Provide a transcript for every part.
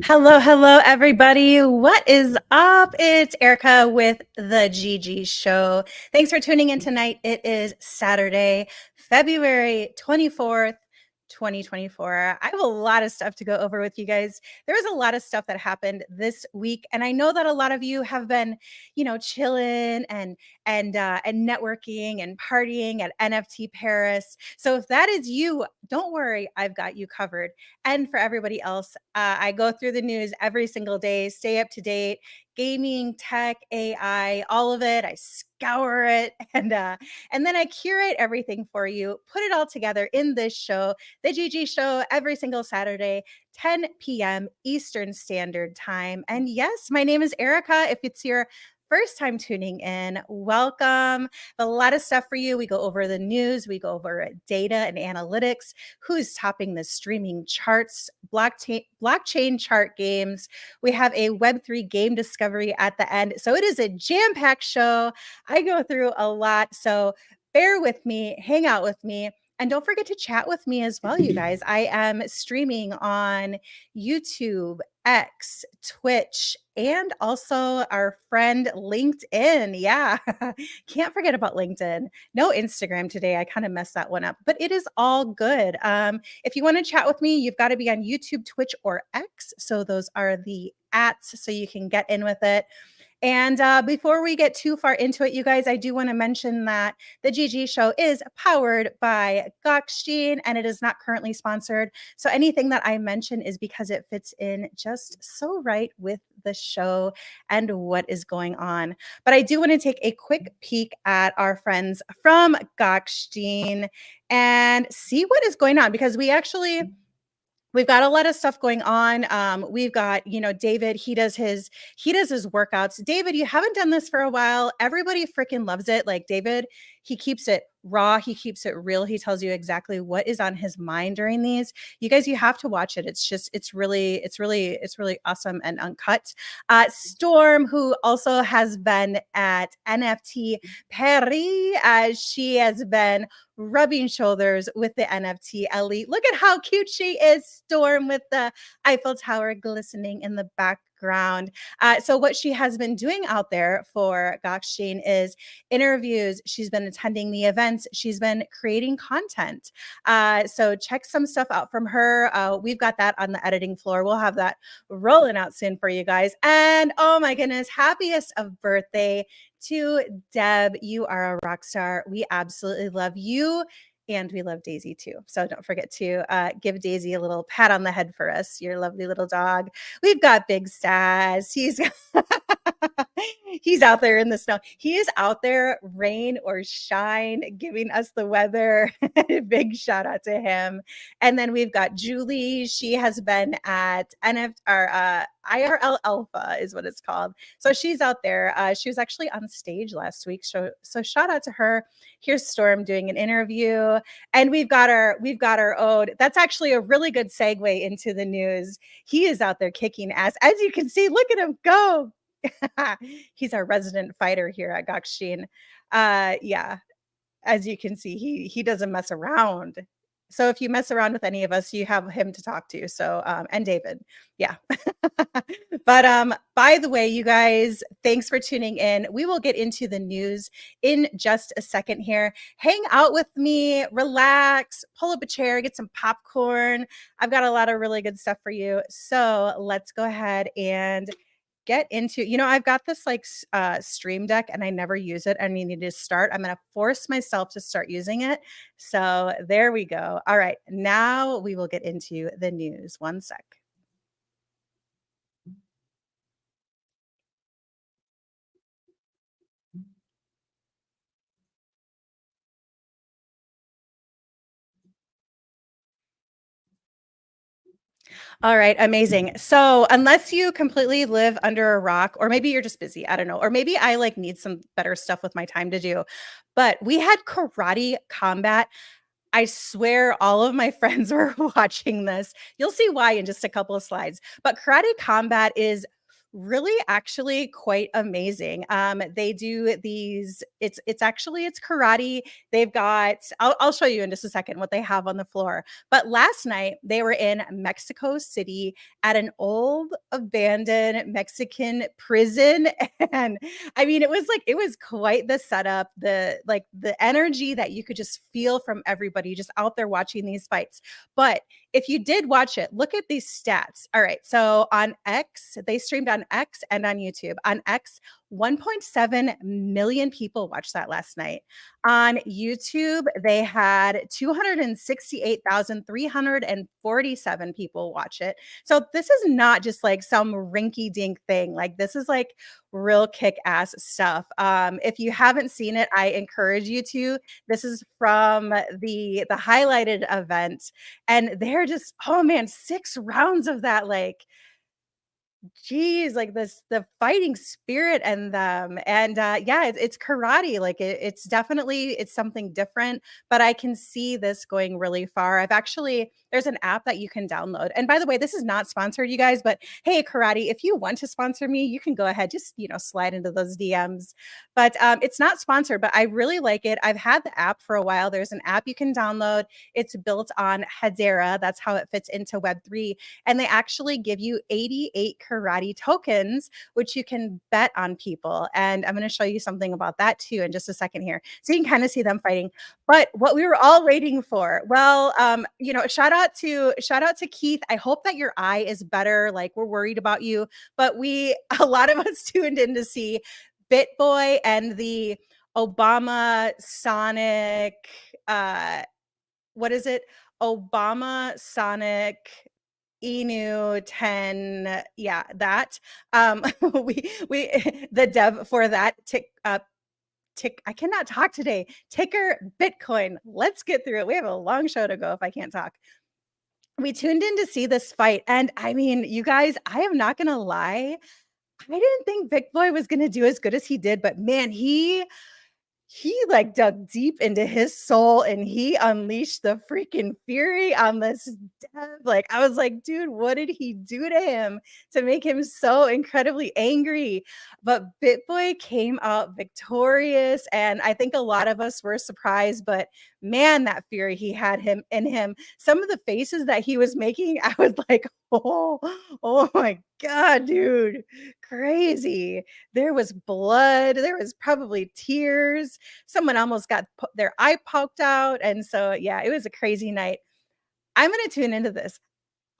Hello, hello, everybody. What is up? It's Erica with the GG Show. Thanks for tuning in tonight. It is Saturday, February 24th. 2024. I have a lot of stuff to go over with you guys. There was a lot of stuff that happened this week, and I know that a lot of you have been, chilling and networking and partying at NFT Paris. So if that is you, don't worry, I've got you covered. And for everybody else, I go through the news every single day, stay up to date, gaming, tech, AI, all of it. I scour it and then I curate everything for you, put it all together in this show, the GG Show, every single Saturday, 10 p.m. Eastern Standard Time. And yes, my name is Erica. If it's your first time tuning in, welcome. A lot of stuff for you. We go over the news, we go over data and analytics, who's topping the streaming charts, blockchain chart games. We have a Web3 game discovery at the end. So it is a jam-packed show. I go through a lot. So bear with me, hang out with me. And don't forget to chat with me as well, you guys. I am streaming on YouTube, X, Twitch, and also our friend LinkedIn. Yeah, can't forget about LinkedIn. No Instagram today. I kind of messed that one up, but it is all good. If you want to chat with me, you've got to be on YouTube, Twitch, or X. So those are the ats, so you can get in with it. And before we get too far into it, you guys, I do want to mention that the GG Show is powered by Gokhshtein, and it is not currently sponsored. So anything that I mention is because it fits in just so right with the show and what is going on. But I do want to take a quick peek at our friends from Gokhshtein and see what is going on, because we've got a lot of stuff going on. We've got, David, he does his workouts. David, you haven't done this for a while. Everybody freaking loves it. Like David, he keeps it raw, he keeps it real. He tells you exactly what is on his mind during these. You guys, you have to watch it. It's really awesome and uncut. Storm, who also has been at NFT Paris, as she has been rubbing shoulders with the NFT elite. Look at how cute she is, Storm, with the Eiffel Tower glistening in the background. So what she has been doing out there for Gokhshtein is interviews. She's been attending the events. She's been creating content. So check some stuff out from her. We've got that on the editing floor. We'll have that rolling out soon for you guys. And oh my goodness, happiest of birthday to Deb. You are a rock star. We absolutely love you. And we love Daisy too. So don't forget to give Daisy a little pat on the head for us, your lovely little dog. We've got Big Stas. He's out there in the snow. He is out there, rain or shine, giving us the weather. Big shout out to him. And then we've got Julie. She has been at IRL Alpha is what it's called. So she's out there. She was actually on stage last week. So shout out to her. Here's Storm doing an interview. And we've got our ode. That's actually a really good segue into the news. He is out there kicking ass. As you can see, look at him go. He's our resident fighter here at Gokhshtein. Yeah, as you can see, he doesn't mess around. So if you mess around with any of us, you have him to talk to. So and David, yeah. But by the way, you guys, thanks for tuning in. We will get into the news in just a second here. Hang out with me, relax, pull up a chair, get some popcorn. I've got a lot of really good stuff for you. So let's go ahead and get into, I've got this stream deck and I never use it. I need to start. I'm going to force myself to start using it. So there we go. All right. Now we will get into the news. One sec. All right, amazing. So, unless you completely live under a rock, or maybe you're just busy, I don't know, or maybe I need some better stuff with my time to do, but we had karate combat. I swear all of my friends were watching this. You'll see why in just a couple of slides. But karate combat is really actually quite amazing. They do these, it's karate. They've got, I'll show you in just a second what they have on the floor. But last night they were in Mexico City at an old abandoned Mexican prison. And I mean, it was quite the setup, the energy that you could just feel from everybody just out there watching these fights. But if you did watch it, look at these stats. All right. So on X, they streamed on X and on YouTube. On X, 1.7 million people watched that last night. On YouTube, they had 268,347 people watch it. So this is not just like some rinky dink thing. Like this is like real kick ass stuff. If you haven't seen it, I encourage you to. This is from the highlighted event, and they're just, oh man, 6 rounds of that, like, geez, like the fighting spirit and them. And yeah, it's karate. Like it's definitely, it's something different, but I can see this going really far. There's an app that you can download. And by the way, this is not sponsored, you guys, but hey, karate, if you want to sponsor me, you can go ahead, just, slide into those DMs. But it's not sponsored, but I really like it. I've had the app for a while. There's an app you can download. It's built on HEDARA. That's how it fits into Web3. And they actually give you 88 karate tokens, which you can bet on people. And I'm going to show you something about that too in just a second here. So you can kind of see them fighting. But what we were all waiting for, well, shout out to Keith. I hope that your eye is better. Like, we're worried about you, but a lot of us tuned in to see BitBoy and the Obama Sonic, what is it? Obama Sonic Inu 10, yeah, that. We the dev for that I cannot talk today. Ticker Bitcoin. Let's get through it. We have a long show to go if I can't talk. We tuned in to see this fight, and I mean, you guys, I am not gonna lie. I didn't think BitBoy was gonna do as good as he did, but man, he like dug deep into his soul and he unleashed the freaking fury on this dev. Like, I was like, dude, what did he do to him to make him so incredibly angry? But BitBoy came out victorious, and I think a lot of us were surprised, but man, that fury he had him in him. Some of the faces that he was making, I was like, oh my God, dude, crazy. There was blood, there was probably tears. Someone almost got their eye poked out. And so, yeah, it was a crazy night. I'm going to tune into this.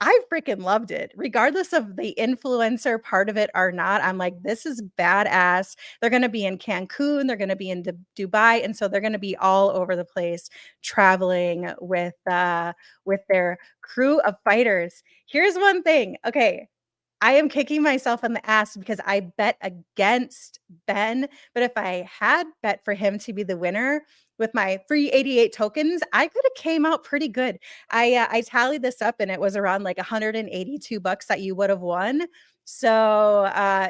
I freaking loved it, regardless of the influencer part of it or not. I'm like, this is badass. They're going to be in Cancun. They're going to be in Dubai. And so they're going to be all over the place traveling with their crew of fighters. Here's one thing. Okay. I am kicking myself in the ass because I bet against Ben. But if I had bet for him to be the winner with my free 88 tokens, I could have came out pretty good. I tallied this up and it was around like $182 that you would have won. So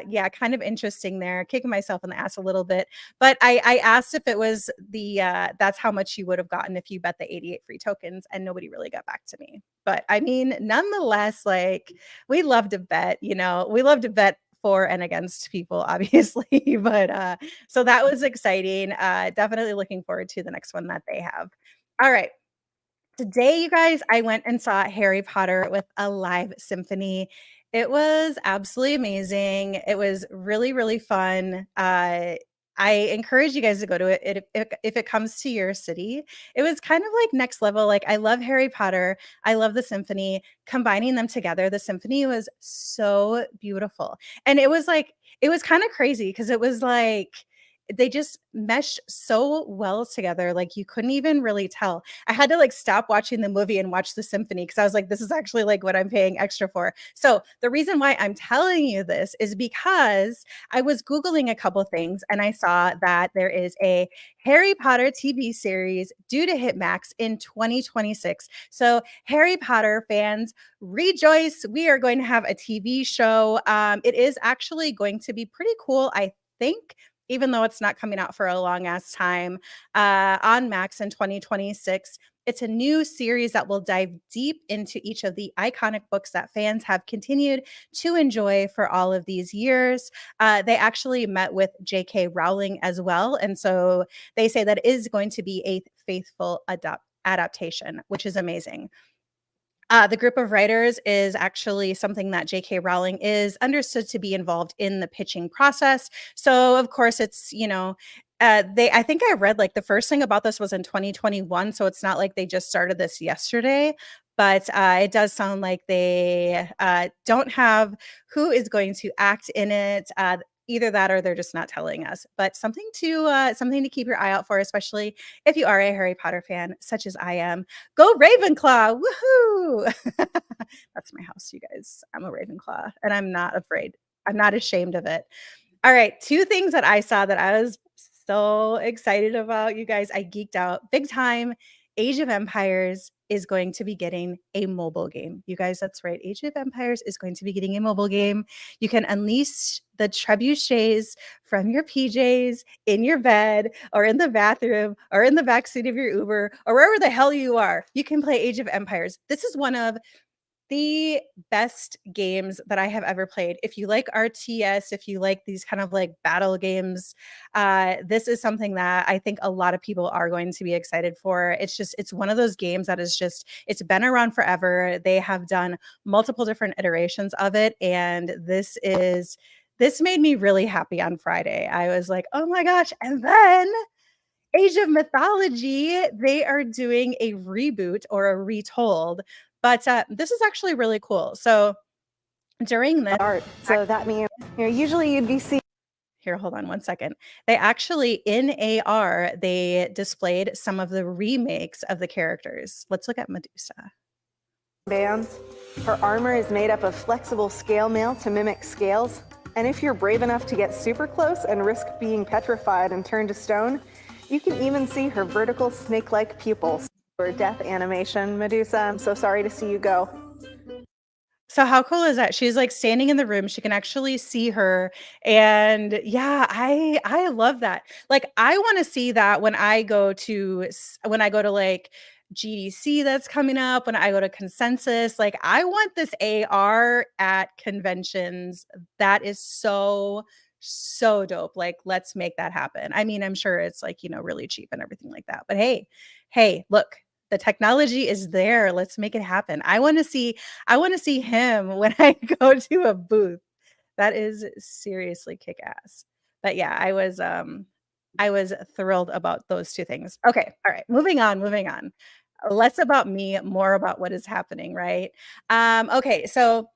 yeah, kind of interesting there. Kicking myself in the ass a little bit. But I asked if it was that's how much you would have gotten if you bet the 88 free tokens, and nobody really got back to me. But I mean, nonetheless, like, we love to bet, we love to bet for and against people, obviously. But so that was exciting. Definitely looking forward to the next one that they have. All right. Today, you guys, I went and saw Harry Potter with a live symphony. It was absolutely amazing. It was really, really fun. I encourage you guys to go to it if it comes to your city. It was kind of like next level. Like, I love Harry Potter. I love the symphony. Combining them together, the symphony was so beautiful. And it was kind of crazy because it was like they just meshed so well together. Like, you couldn't even really tell. I had to like stop watching the movie and watch the symphony because I was like, this is actually like what I'm paying extra for. So the reason why I'm telling you this is because I was Googling a couple things and I saw that there is a Harry Potter TV series due to hit max in 2026. So Harry Potter fans, rejoice. We are going to have a TV show. It is actually going to be pretty cool, I think. even though it's not coming out for a long ass time, on Max in 2026. It's a new series that will dive deep into each of the iconic books that fans have continued to enjoy for all of these years. They actually met with J.K. Rowling as well. And so they say that is going to be a faithful adaptation, which is amazing. The group of writers is actually something that J.K. Rowling is understood to be involved in the pitching process. So, of course, it's, I think I read like the first thing about this was in 2021. So it's not like they just started this yesterday, but it does sound like they don't have who is going to act in it. Either that or they're just not telling us, but something to keep your eye out for, especially if you are a Harry Potter fan, such as I am. Go Ravenclaw! Woohoo! That's my house, you guys. I'm a Ravenclaw, and I'm not afraid. I'm not ashamed of it. All right, 2 things that I saw that I was so excited about, you guys. I geeked out big time. Age of Empires is going to be getting a mobile game. You guys, that's right. Age of Empires is going to be getting a mobile game. You can unleash the trebuchets from your PJs in your bed or in the bathroom or in the backseat of your Uber or wherever the hell you are. You can play Age of Empires. This is one of the best games that I have ever played. If you like RTS, if you like these kind of like battle games, this is something that I think a lot of people are going to be excited for. It's one of those games that is just, it's been around forever. They have done multiple different iterations of it. And this made me really happy on Friday. I was like, oh my gosh. And then Age of Mythology, they are doing a reboot or a retold, but this is actually really cool. So during this art, so that means usually you'd be seeing. Here, hold on one second. They actually in AR they displayed some of the remakes of the characters. Let's look at Medusa. Bands. Her armor is made up of flexible scale mail to mimic scales, and if you're brave enough to get super close and risk being petrified and turned to stone, you can even see her vertical snake-like pupils. For death animation, Medusa, I'm so sorry to see you go. So how cool is that? She's like standing in the room. She can actually see her. And yeah, I love that. Like I want to see that when I go to like GDC that's coming up, when I go to Consensus, like I want this AR at conventions. That is so dope. Like let's make that happen. I mean, I'm sure it's like, really cheap and everything like that. But hey, look, the technology is there. Let's make it happen. I want to see him when I go to a booth. That is seriously kick ass. But yeah, I was thrilled about those 2 things. Okay, all right, moving on. Less about me, more about what is happening, right? Okay, so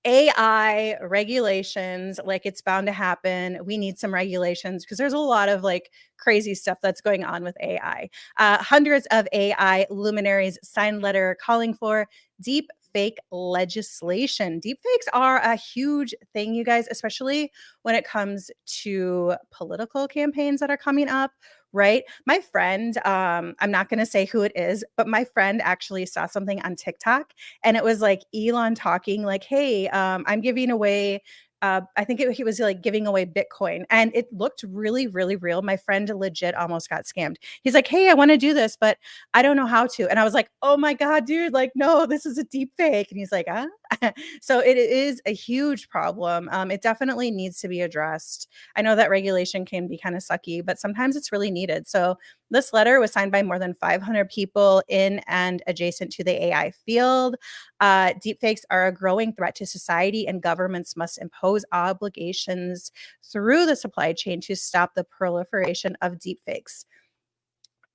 AI regulations, like it's bound to happen. We need some regulations because there's a lot of like crazy stuff that's going on with AI. Hundreds of AI luminaries signed letter calling for deep fake legislation. Deepfakes are a huge thing, you guys, especially when it comes to political campaigns that are coming up. Right. My friend, I'm not going to say who it is, but my friend actually saw something on TikTok and it was like Elon talking like, hey, I'm giving away I think he was like giving away Bitcoin and it looked really, really real. My friend legit almost got scammed. He's like, hey, I want to do this, but I don't know how to. And I was like, oh my God, dude, like, no, this is a deep fake. And he's like, so it is a huge problem. It definitely needs to be addressed. I know that regulation can be kind of sucky, but sometimes it's really needed. So this letter was signed by more than 500 people in and adjacent to the AI field. Deepfakes are a growing threat to society, and governments must impose obligations through the supply chain to stop the proliferation of deepfakes.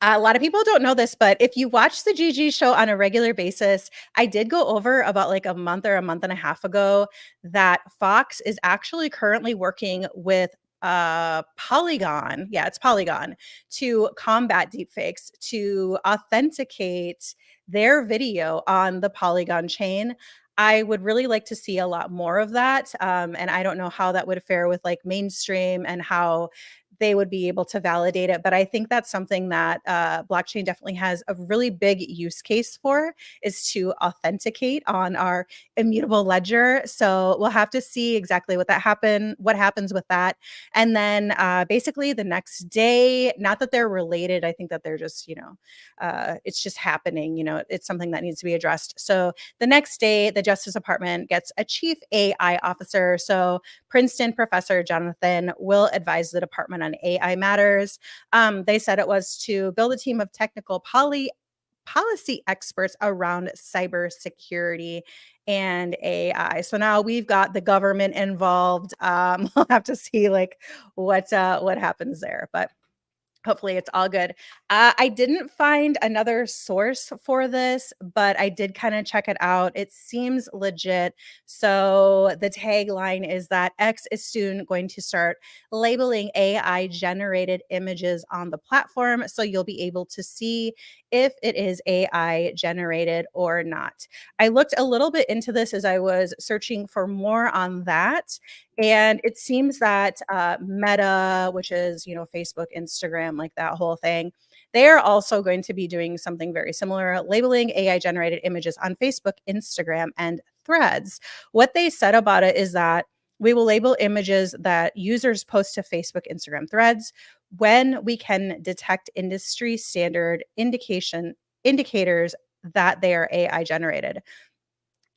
A lot of people don't know this, but if you watch the GG show on a regular basis, I did go over about like a month or a month and a half ago that Fox is actually currently working with Polygon. Yeah, it's Polygon to combat deepfakes, to authenticate their video on the Polygon chain. I would really like to see a lot more of that. And I don't know how that would fare with like mainstream and how they would be able to validate it. But I think that's something that blockchain definitely has a really big use case for, is to authenticate on our immutable ledger. So we'll have to see exactly what happens with that. And then basically the next day, not that they're related, I think that they're just, it's just happening, it's something that needs to be addressed. So the next day, the Justice Department gets a chief AI officer. So Princeton professor Jonathan will advise the department on AI matters. They said it was to build a team of technical policy experts around cybersecurity and AI. So now we've got the government involved. We'll have to see what happens there, but hopefully it's all good. I didn't find another source for this, but I did kind of check it out. It seems legit. So the tagline is that X is soon going to start labeling AI generated images on the platform. So you'll be able to see if it is AI generated or not. I looked a little bit into this as I was searching for more on that. And it seems that Meta, which is, Facebook, Instagram, like that whole thing, they are also going to be doing something very similar, labeling AI generated images on Facebook, Instagram, and Threads. What they said about it is that we will label images that users post to Facebook, Instagram, Threads when we can detect industry standard indicators that they are AI generated.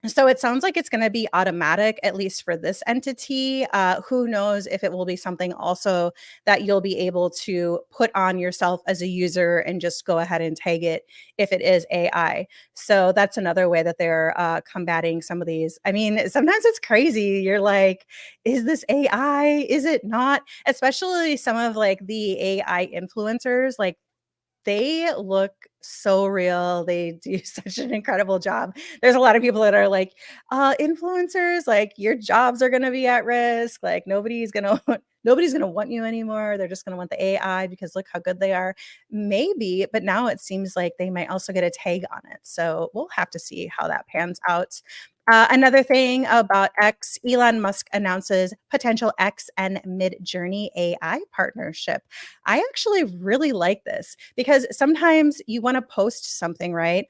So it sounds like it's going to be automatic, at least for this entity. Who knows if it will be something also that you'll be able to put on yourself as a user and just go ahead and tag it if it is AI. So that's another way that they're combating some of these. I mean, sometimes it's crazy. You're like, is this AI? Is it not? Especially some of the AI influencers, they look so real. They do such an incredible job. There's a lot of people that are like, influencers, your jobs are gonna be at risk. Nobody's gonna nobody's gonna want you anymore. They're just gonna want the AI because look how good they are. Maybe, but now it seems like they might also get a tag on it. So we'll have to see how that pans out. Another thing about X, Elon Musk announces potential X and Midjourney AI partnership. I actually really like this because sometimes you want to post something, right?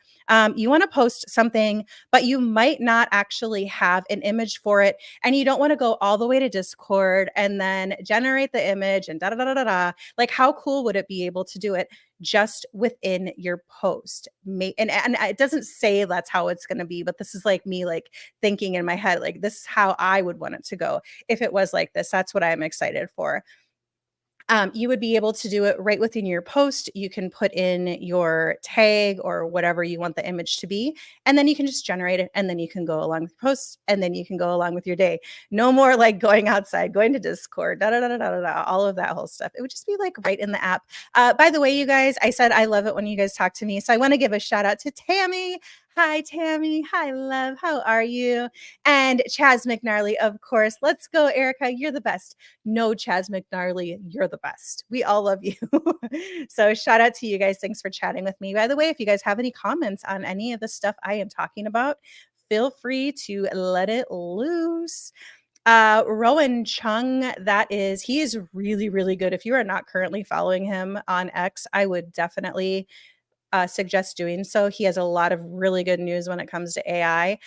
You want to post something, but you might not actually have an image for it. And you don't want to go all the way to Discord and then generate the image and da da da da da. How cool would it be able to do it just within your post? And it doesn't say that's how it's going to be, but this is me thinking in my head, this is how I would want it to go if it was like this. That's what I'm excited for. You would be able to do it right within your post. You can put in your tag or whatever you want the image to be, and then you can just generate it, and then you can go along with posts, and then you can go along with your day. No more going outside, going to Discord, da da da da da da, all of that whole stuff. It would just be right in the app. By the way, you guys, I said I love it when you guys talk to me, so I want to give a shout out to Tammy. Hi, Tammy. Hi, love. How are you? And Chaz McNarley, of course. Let's go, Erica. You're the best. No, Chaz McNarley, you're the best. We all love you. So shout out to you guys. Thanks for chatting with me. By the way, if you guys have any comments on any of the stuff I am talking about, feel free to let it loose. Rowan Chung, he is really, really good. If you are not currently following him on X, I would definitely suggest doing so. He has a lot of really good news when it comes to AI.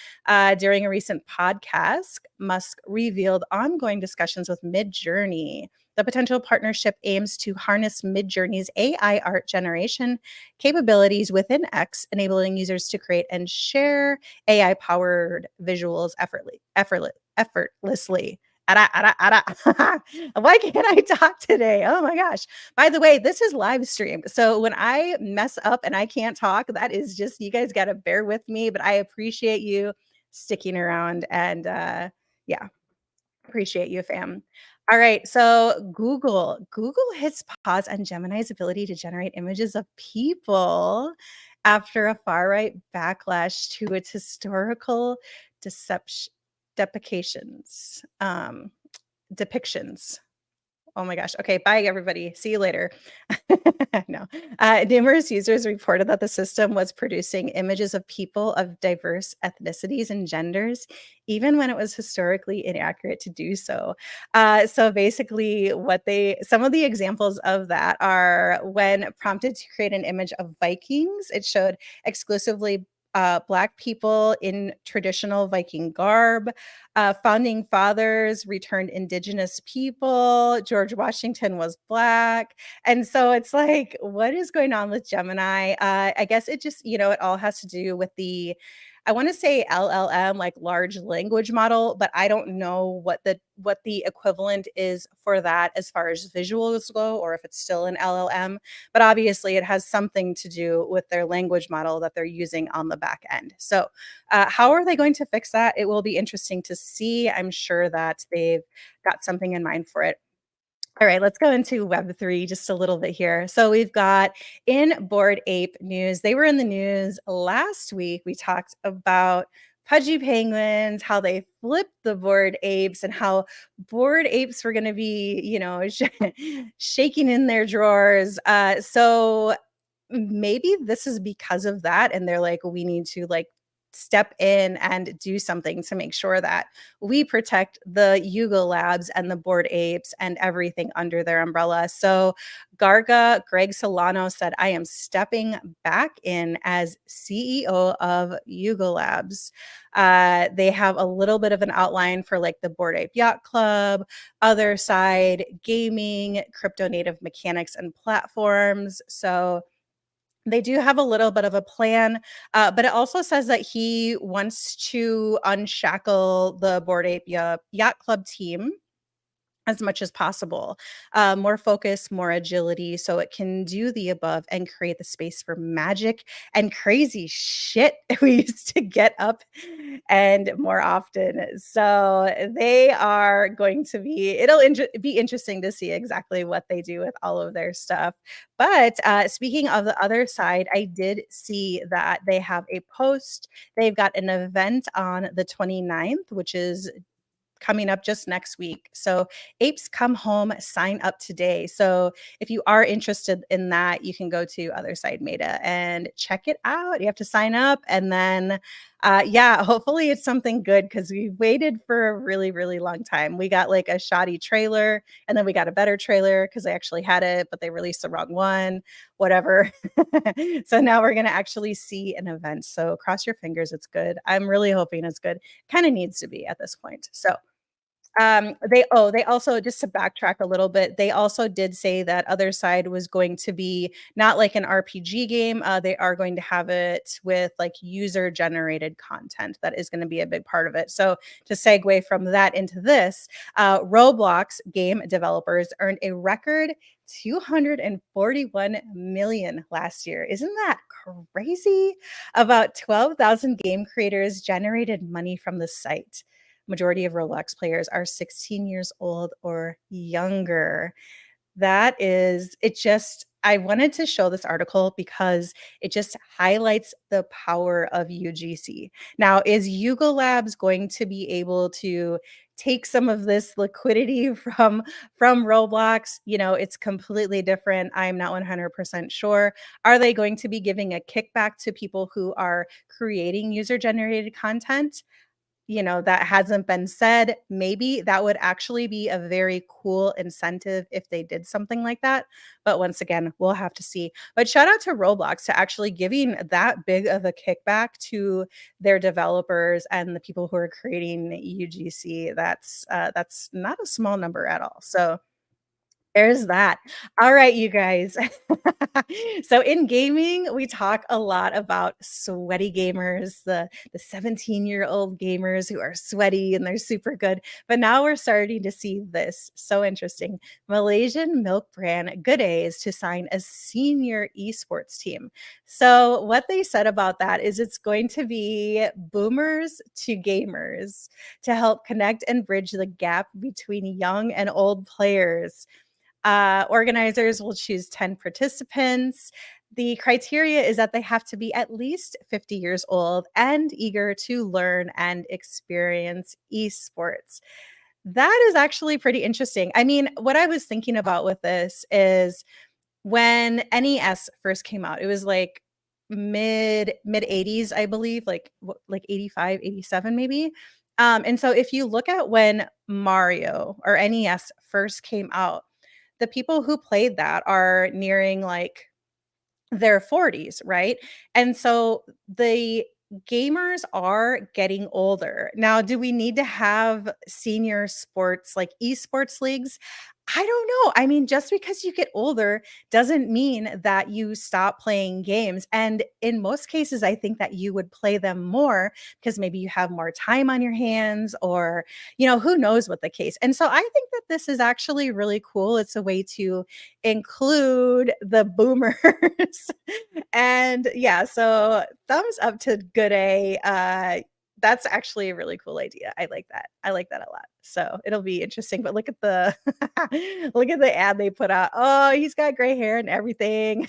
During a recent podcast, Musk revealed ongoing discussions with Midjourney. The potential partnership aims to harness Midjourney's AI art generation capabilities within X, enabling users to create and share AI-powered visuals effortlessly. Why can't I talk today? Oh my gosh. By the way, this is live streamed. So when I mess up and I can't talk, that is just, you guys got to bear with me, but I appreciate you sticking around and yeah, appreciate you, fam. All right. So Google hits pause on Gemini's ability to generate images of people after a far right backlash to its historical deception depications. Depictions. Oh my gosh. Okay, bye everybody. See you later. No. Numerous users reported that the system was producing images of people of diverse ethnicities and genders, even when it was historically inaccurate to do so. So basically, some of the examples of that are when prompted to create an image of Vikings, it showed exclusively Black people in traditional Viking garb. Founding fathers returned indigenous people. George Washington was Black. And so it's like, what is going on with Gemini? I guess it just, it all has to do with I want to say LLM, like large language model, but I don't know what the equivalent is for that as far as visuals go, or if it's still an LLM. But obviously, it has something to do with their language model that they're using on the back end. So, how are they going to fix that? It will be interesting to see. I'm sure that they've got something in mind for it. All right, let's go into Web3 just a little bit here. So we've got in Bored Ape news. They were in the news last week. We talked about pudgy penguins, how they flipped the Bored Apes, and how Bored Apes were going to be, shaking in their drawers. So maybe this is because of that, and they're like, we need to step in and do something to make sure that we protect the Yuga Labs and the Bored Apes and everything under their umbrella. So Garga Greg Solano said, I am stepping back in as CEO of Yuga Labs. They have a little bit of an outline for the Bored Ape Yacht Club, Otherside, gaming, crypto native mechanics and platforms. So they do have a little bit of a plan, but it also says that he wants to unshackle the Bored Ape Yacht Club team as much as possible. More focus, more agility, so it can do the above and create the space for magic and crazy shit we used to get up and more often. So they are going to be interesting to see exactly what they do with all of their stuff. But speaking of the other side, I did see that they have a post. They've got an event on the 29th, which is coming up just next week. So Apes Come Home, sign up today. So if you are interested in that, you can go to Otherside Meta and check it out. You have to sign up, and then hopefully it's something good, because we waited for a really, really long time. We got a shoddy trailer, and then we got a better trailer because they actually had it, but they released the wrong one, whatever. So now we're going to actually see an event. So cross your fingers, it's good. I'm really hoping it's good. Kind of needs to be at this point. So they also, just to backtrack a little bit, they also did say that Other Side was going to be not like an RPG game. They are going to have it with user generated content. That is going to be a big part of it. So to segue from that into this, Roblox game developers earned a record 241 million last year. Isn't that crazy? About 12,000 game creators generated money from the site. Majority of Roblox players are 16 years old or younger. I wanted to show this article because it just highlights the power of UGC. Now, is Yuga Labs going to be able to take some of this liquidity from Roblox? It's completely different. I'm not 100% sure. Are they going to be giving a kickback to people who are creating user generated content? That hasn't been said. Maybe that would actually be a very cool incentive if they did something like that. But once again, we'll have to see. But shout out to Roblox to actually giving that big of a kickback to their developers and the people who are creating UGC. That's not a small number at all. So there's that. All right, you guys. So in gaming, we talk a lot about sweaty gamers, the 17-year-old gamers who are sweaty and they're super good. But now we're starting to see this. So interesting. Malaysian milk brand Goodday is to sign a senior esports team. So what they said about that is it's going to be boomers to gamers to help connect and bridge the gap between young and old players. Organizers will choose 10 participants. The criteria is that they have to be at least 50 years old and eager to learn and experience esports. That is actually pretty interesting. I mean, what I was thinking about with this is when NES first came out, it was like mid 80s, I believe, like 85, 87 maybe. And so if you look at when Mario or NES first came out, the people who played that are nearing like their 40s, right? And so the gamers are getting older. Now, do we need to have senior sports like esports leagues? I don't know. I mean, just because you get older doesn't mean that you stop playing games. And in most cases, I think that you would play them more because maybe you have more time on your hands or, who knows what the case. And so I think that this is actually really cool. It's a way to include the boomers. And yeah, so thumbs up to Goodday. That's actually a really cool idea. I like that. I like that a lot. So it'll be interesting. But look at the look at the ad they put out. Oh, he's got gray hair and everything.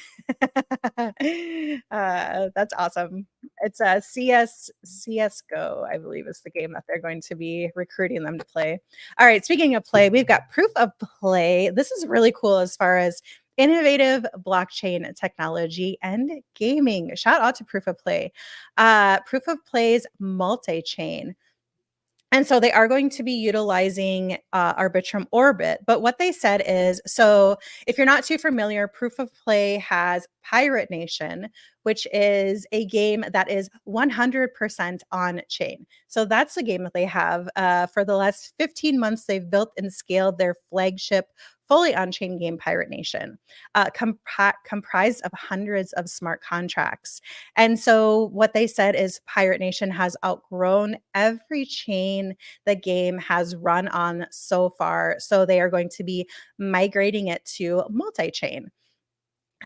That's awesome. It's a CSGO, I believe, is the game that they're going to be recruiting them to play. All right, speaking of play, we've got proof of play. This is really cool as far as innovative blockchain technology and gaming. Shout out to Proof of Play. Proof of Play's multi-chain. And so they are going to be utilizing Arbitrum Orbit. But what they said is, so if you're not too familiar, Proof of Play has Pirate Nation, which is a game that is 100% on chain. So that's the game that they have. For the last 15 months, they've built and scaled their flagship fully on-chain game Pirate Nation, comprised of hundreds of smart contracts. And so what they said is Pirate Nation has outgrown every chain the game has run on so far. So they are going to be migrating it to multi-chain.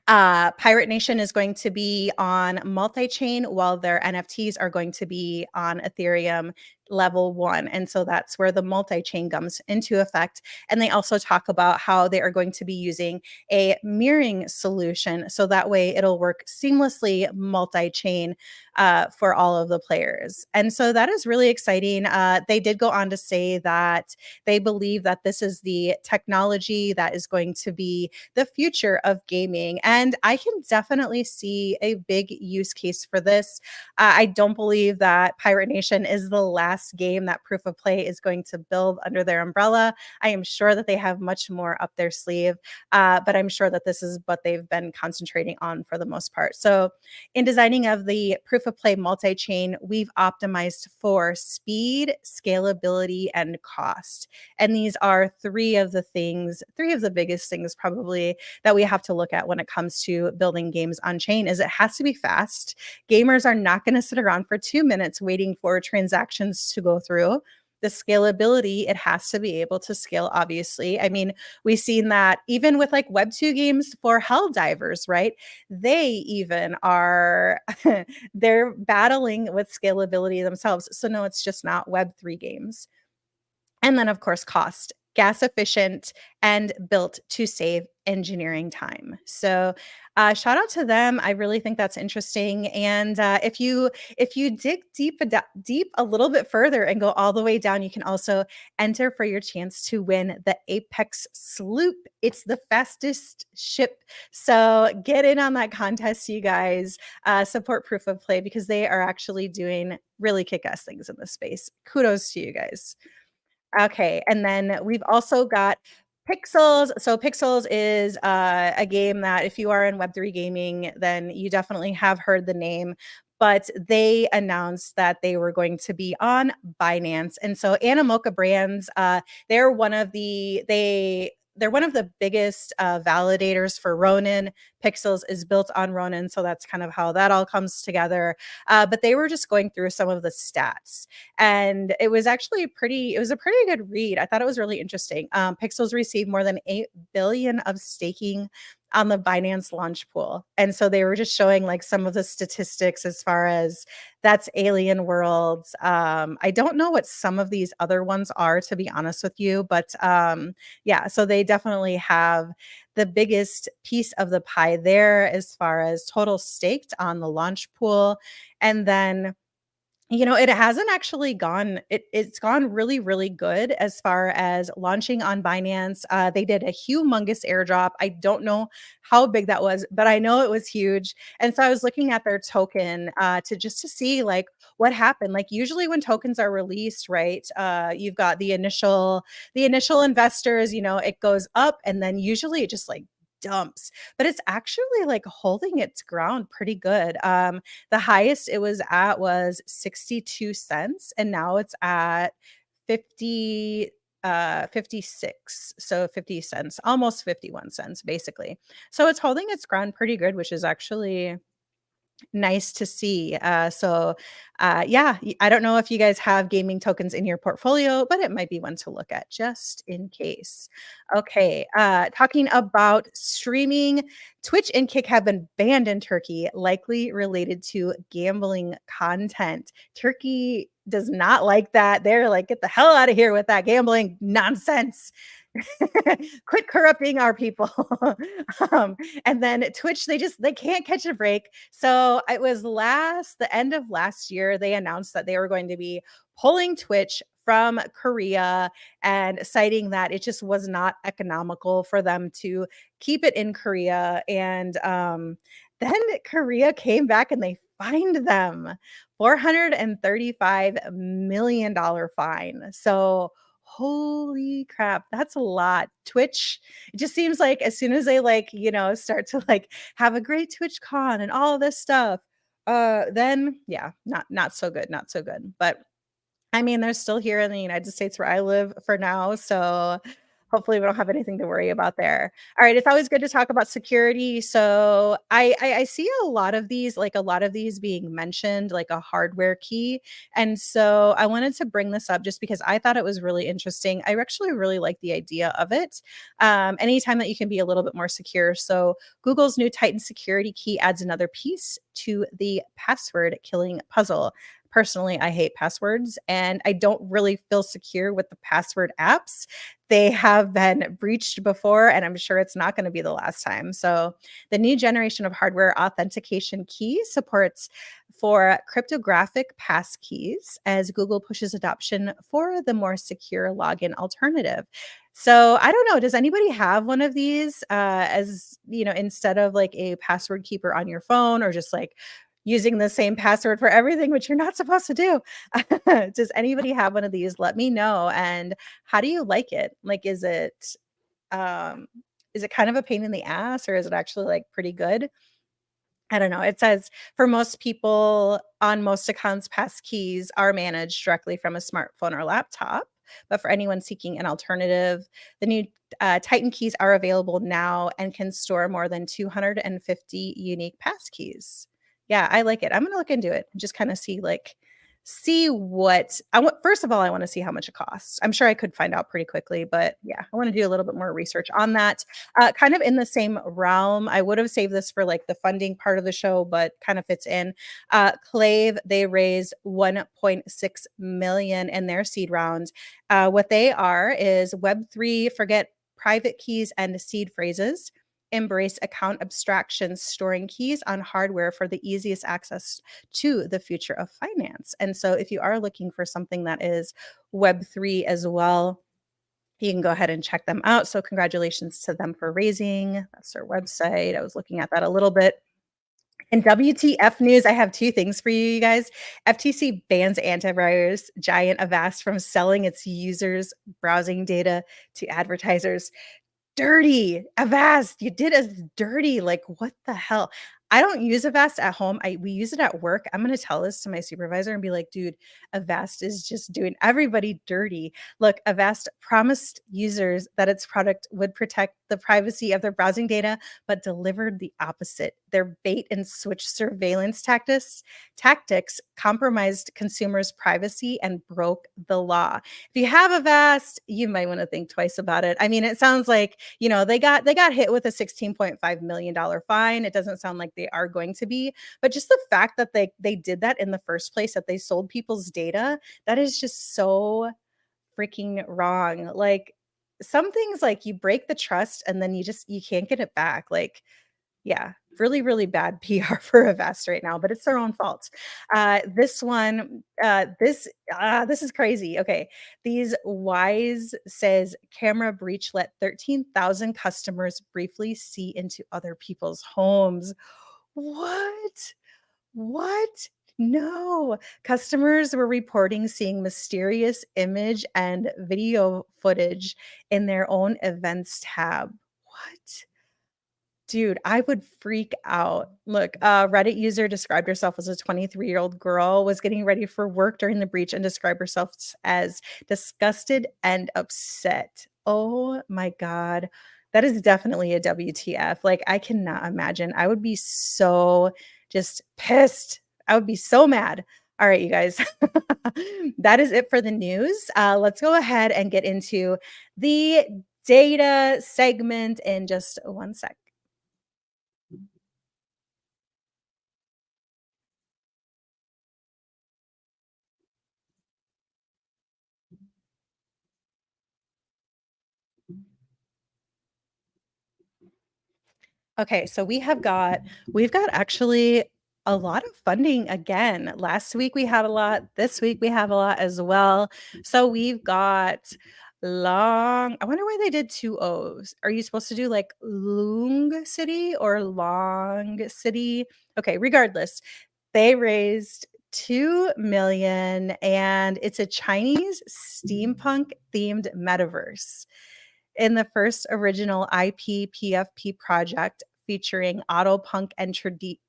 Pirate Nation is going to be on multi-chain while their NFTs are going to be on Ethereum level 1. And so that's where the multi-chain comes into effect. And they also talk about how they are going to be using a mirroring solution. So that way it'll work seamlessly multi-chain for all of the players. And so that is really exciting. They did go on to say that they believe that this is the technology that is going to be the future of gaming. And I can definitely see a big use case for this. I don't believe that Pirate Nation is the last game that Proof of Play is going to build under their umbrella. I am sure that they have much more up their sleeve, but I'm sure that this is what they've been concentrating on for the most part. So in designing of the Proof of Play multi-chain, we've optimized for speed, scalability, and cost. And these are three of the biggest things probably that we have to look at when it comes to building games on chain is it has to be fast. Gamers are not going to sit around for 2 minutes waiting for transactions to go through. The scalability, it has to be able to scale, obviously. I mean, we've seen that even with like Web2 games for Helldivers, right? They even are, they're battling with scalability themselves. So no, it's just not Web3 games. And then, of course, cost, gas efficient, and built to save engineering time. So shout out to them. I really think that's interesting. And if you dig deep a little bit further and go all the way down, you can also enter for your chance to win the Apex Sloop. It's the fastest ship. So get in on that contest, you guys. Support Proof of Play because they are actually doing really kick-ass things in this space. Kudos to you guys. Okay, and then we've also got Pixels. So Pixels is a game that if you are in Web3 gaming, then you definitely have heard the name. But they announced that they were going to be on Binance. And so Animoca Brands, they're one of the they're one of the biggest validators for Ronin. Pixels is built on Ronin, so that's kind of how that all comes together. But they were just going through some of the stats, and it was actually a pretty good read. I thought it was really interesting. Pixels received more than 8 billion of staking on the Binance launch pool. And so they were just showing like some of the statistics as far as that's Alien Worlds. I don't know what some of these other ones are, to be honest with you, but yeah, so they definitely have the biggest piece of the pie there as far as total staked on the launch pool. And then It hasn't actually gone it's gone really, really good as far as launching on Binance. They did a humongous airdrop. I don't know how big that was, but I know it was huge. And so I was looking at their token to see like what happened. Like usually when tokens are released, right? You've got the initial investors, it goes up and then usually it just like dumps, but it's actually like holding its ground pretty good. The highest it was at was 62 cents, and now it's at 50 56, so 50 cents, almost 51 cents basically. So it's holding its ground pretty good, which is actually nice to see. Yeah, I don't know if you guys have gaming tokens in your portfolio, but it might be one to look at just in case. Okay, talking about streaming, Twitch and Kick have been banned in Turkey, likely related to gambling content. Turkey does not like that. They're like, get the hell out of here with that gambling nonsense. Quit corrupting our people. um, and then Twitch, they can't catch a break. So it was the end of last year, they announced that they were going to be pulling Twitch from Korea and citing that it just was not economical for them to keep it in Korea. And then Korea came back and they fined them $435 million fine. So holy crap, that's a lot. Twitch, it just seems like as soon as they like, start to like have a great Twitch con and all this stuff, then yeah, not so good, not so good. But I mean, they're still here in the United States where I live for now, so hopefully we don't have anything to worry about there. All right, it's always good to talk about security. So I see a lot of these, like a lot of these being mentioned, like a hardware key. And so I wanted to bring this up just because I thought it was really interesting. I actually really like the idea of it. Anytime that you can be a little bit more secure. So Google's new Titan security key adds another piece to the password killing puzzle. Personally, I hate passwords and I don't really feel secure with the password apps. They have been breached before, and I'm sure it's not going to be the last time. So, the new generation of hardware authentication key supports for cryptographic pass keys as Google pushes adoption for the more secure login alternative. So, I don't know. Does anybody have one of these instead of like a password keeper on your phone or just like using the same password for everything, which you're not supposed to do? Does anybody have one of these? Let me know. And how do you like it? Like, um, is it kind of a pain in the ass or is it actually like pretty good? I don't know. It says for most people on most accounts, pass keys are managed directly from a smartphone or laptop. But for anyone seeking an alternative, the new Titan keys are available now and can store more than 250 unique pass keys. Yeah, I like it. I'm gonna look into it and just kind of see what I want. First of all, I want to see how much it costs. I'm sure I could find out pretty quickly, but yeah, I want to do a little bit more research on that. Kind of in the same realm, I would have saved this for like the funding part of the show, but kind of fits in. Clave, they raised 1.6 million in their seed round. What they are is Web3, forget private keys and seed phrases. Embrace account abstractions, storing keys on hardware for the easiest access to the future of finance. And so, if you are looking for something that is Web3 as well, you can go ahead and check them out. So, congratulations to them for raising. That's their website. I was looking at that a little bit. In WTF news, I have two things for you guys. FTC bans antivirus giant Avast from selling its users' browsing data to advertisers. Dirty. Avast, you did us dirty. Like, what the hell? I don't use Avast at home. We use it at work. I'm gonna tell this to my supervisor and be like, dude, Avast is just doing everybody dirty. Look, Avast promised users that its product would protect the privacy of their browsing data, but delivered the opposite. Their bait and switch surveillance tactics compromised consumers' privacy and broke the law. If you have Avast, you might want to think twice about it. I mean, it sounds like, they got hit with a $16.5 million fine. It doesn't sound like they are going to be, but just the fact that they did that in the first place, that they sold people's data, that is just so freaking wrong. Like, some things, like, you break the trust and then you can't get it back. Like, Yeah, really, really bad PR for Avast right now, but it's their own fault. This one, this is crazy. Okay, these Wise says camera breach let 13,000 customers briefly see into other people's homes. What? What? No. Customers were reporting seeing mysterious image and video footage in their own events tab. What? Dude, I would freak out. Look, a Reddit user described herself as a 23-year-old girl, was getting ready for work during the breach and described herself as disgusted and upset. Oh my God. That is definitely a WTF. Like, I cannot imagine. I would be so just pissed. I would be so mad. All right, you guys. That is it for the news. Let's go ahead and get into the data segment in just one sec. Okay, so we've got actually a lot of funding again. Last week we had a lot, this week we have a lot as well. So we've got long, I wonder why they did two O's. Are you supposed to do like LoongCity or LongCity? Okay, regardless, they raised 2 million and it's a Chinese steampunk themed metaverse in the first original IP PFP project featuring auto punk and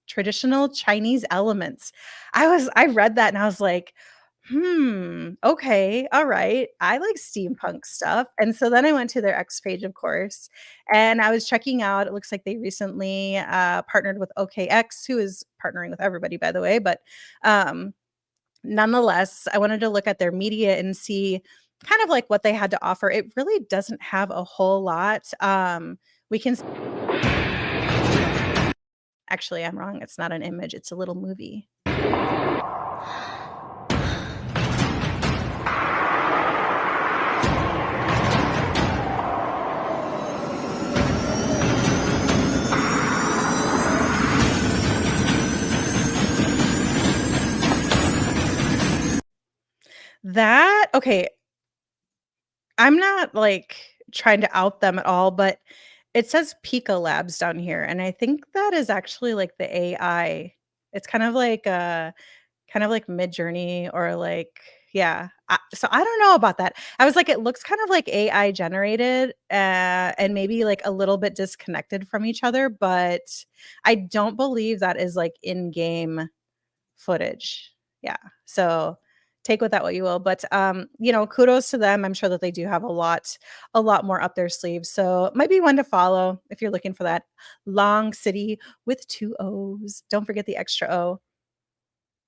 traditional Chinese elements. I read that and I was like, okay, all right. I like steampunk stuff. And so then I went to their X page, of course, and I was checking out. It looks like they recently partnered with OKX, who is partnering with everybody, by the way. But nonetheless, I wanted to look at their media and see kind of like what they had to offer. It really doesn't have a whole lot. We can actually, I'm wrong. It's not an image, it's a little movie. That okay, I'm not like trying to out them at all, but it says Pika Labs down here, and I think that is actually like the AI. It's kind of like Midjourney or like yeah. So I don't know about that. I was like, it looks kind of like AI generated, and maybe like a little bit disconnected from each other, but I don't believe that is like in-game footage. Yeah. So take with that what you will. But kudos to them. I'm sure that they do have a lot more up their sleeves. So it might be one to follow if you're looking for that LoongCity with two O's. Don't forget the extra O.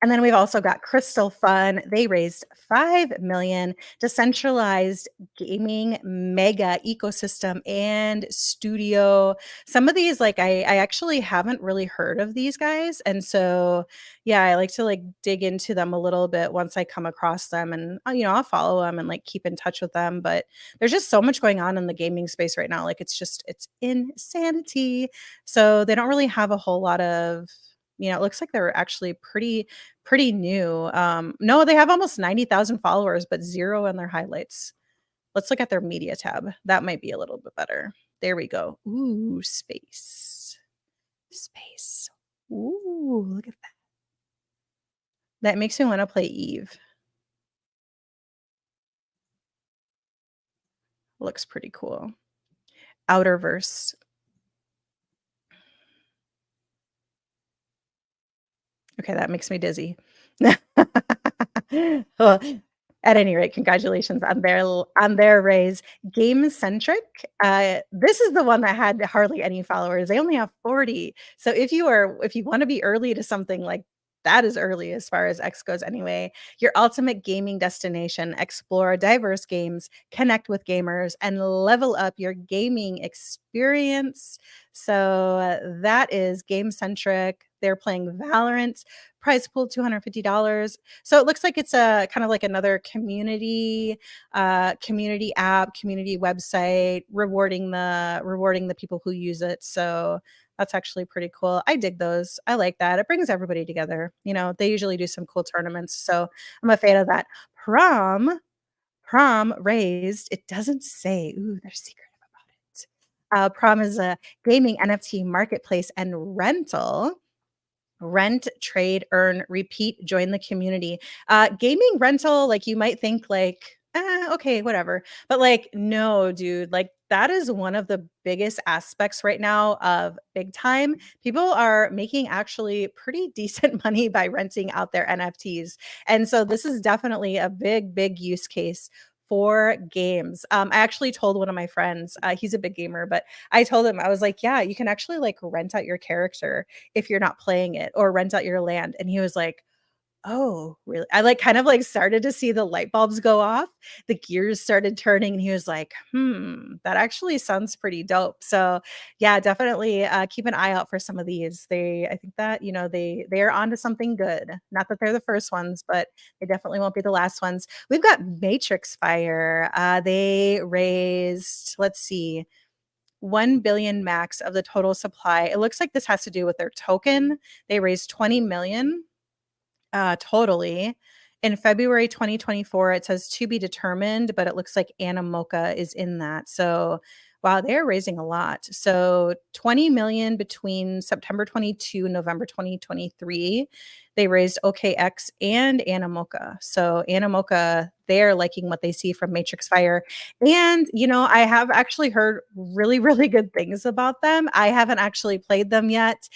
And then we've also got Crystal Fun. They raised 5 million, decentralized gaming mega ecosystem and studio. Some of these, like I actually haven't really heard of these guys. And so yeah, I like to like dig into them a little bit once I come across them and I'll follow them and like keep in touch with them. But there's just so much going on in the gaming space right now. Like it's insanity. So they don't really have a whole lot of it looks like they're actually pretty new. No, they have almost 90,000 followers, but zero in their highlights. Let's look at their media tab. That might be a little bit better. There we go. Ooh, space. Space. Ooh, look at that. That makes me want to play Eve. Looks pretty cool. Outerverse. Okay, that makes me dizzy. Well, at any rate, congratulations on their raise. GameCentric, this is the one that had hardly any followers. They only have 40. So if you want to be early to something like that is early as far as X goes anyway. Your ultimate gaming destination. Explore diverse games, connect with gamers, and level up your gaming experience. So that is GameCentric. They're playing Valorant. Prize pool $250. So it looks like it's a kind of like another community app, community website, rewarding the people who use it. So That's actually pretty cool. I dig those. I like that. It brings everybody together. They usually do some cool tournaments, so I'm a fan of that. Prom raised, it doesn't say. Ooh, they're secretive about it. Prom is a gaming NFT marketplace and rental. Rent, trade, earn, repeat, join the community. Gaming rental, like you might think like, okay, whatever. But like, no, dude, like that is one of the biggest aspects right now of big time. People are making actually pretty decent money by renting out their NFTs. And so this is definitely a big, big use case for games. I actually told one of my friends, he's a big gamer, but I told him, I was like, yeah, you can actually like rent out your character if you're not playing it, or rent out your land. And he was like, oh, really? I like kind of like started to see the light bulbs go off. The gears started turning, and he was like, that actually sounds pretty dope. So yeah, definitely keep an eye out for some of these. I think that, they are onto something good. Not that they're the first ones, but they definitely won't be the last ones. We've got Matrix Fire. They raised, let's see, 1 billion max of the total supply. It looks like this has to do with their token. They raised 20 million totally. In February 2024, it says to be determined, but it looks like Animoca is in that. So wow, they're raising a lot. So 20 million between September 22, November 2023. They raised OKX and Animoca. So Animoca, they're liking what they see from Matrix Fire. And, I have actually heard really, really good things about them. I haven't actually played them yet,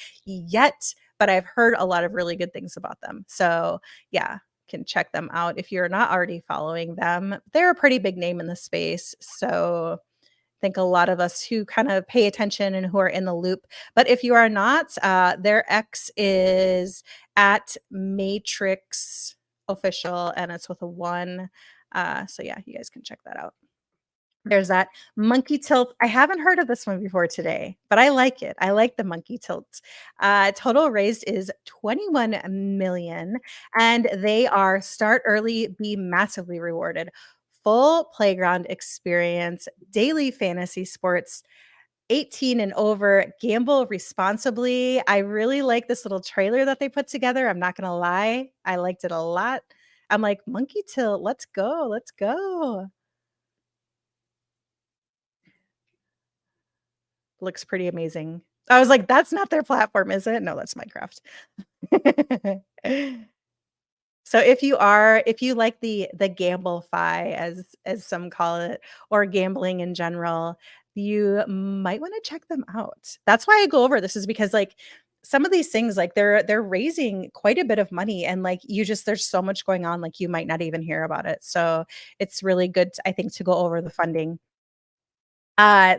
but I've heard a lot of really good things about them. So yeah, can check them out if you're not already following them. They're a pretty big name in the space. So I think a lot of us who kind of pay attention and who are in the loop. But if you are not, their X is at Matrix Official, and it's with a 1. So yeah, you guys can check that out. There's that monkey tilt. I haven't heard of this one before today, but I like it. I like the monkey tilt. Total raised is 21 million, and they are start early, be massively rewarded. Full playground experience, daily fantasy sports, 18 and over, gamble responsibly. I really like this little trailer that they put together. I'm not going to lie. I liked it a lot. I'm like, monkey tilt, let's go. Let's go. Looks pretty amazing. I was like, "That's not their platform, is it?" No, that's Minecraft. So if you like the gamble-fi as some call it, or gambling in general, you might wanna check them out. That's why I go over this, is because, like, some of these things, like, they're raising quite a bit of money, and, like, there's so much going on, like, you might not even hear about it. So it's really good, I think, to go over the funding.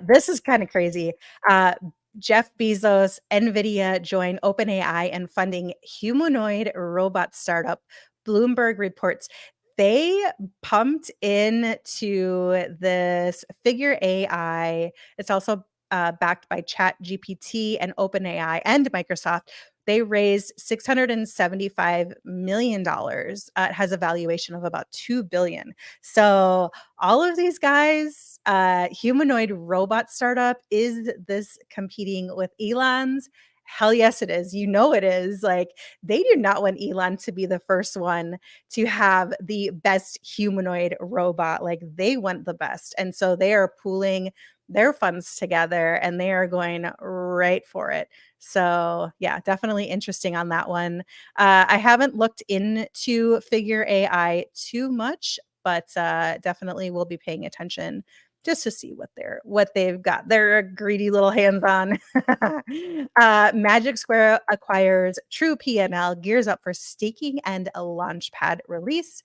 This is kind of crazy. Uh, Jeff Bezos, Nvidia join OpenAI in funding humanoid robot startup. Bloomberg reports they pumped into this figure AI. It's also backed by Chat GPT and OpenAI and Microsoft. They raised $675 million. It has a valuation of about 2 billion. So all of these guys, humanoid robot startup, is this competing with Elon's? Hell yes, it is. You know it is. Like, they do not want Elon to be the first one to have the best humanoid robot. Like, they want the best. And so they are pooling their funds together, and they are going right for it. So yeah, definitely interesting on that one. I haven't looked into Figure AI too much, but definitely will be paying attention just to see what they've got their greedy little hands on. Magic Square acquires True PNL, gears up for staking and a launchpad release.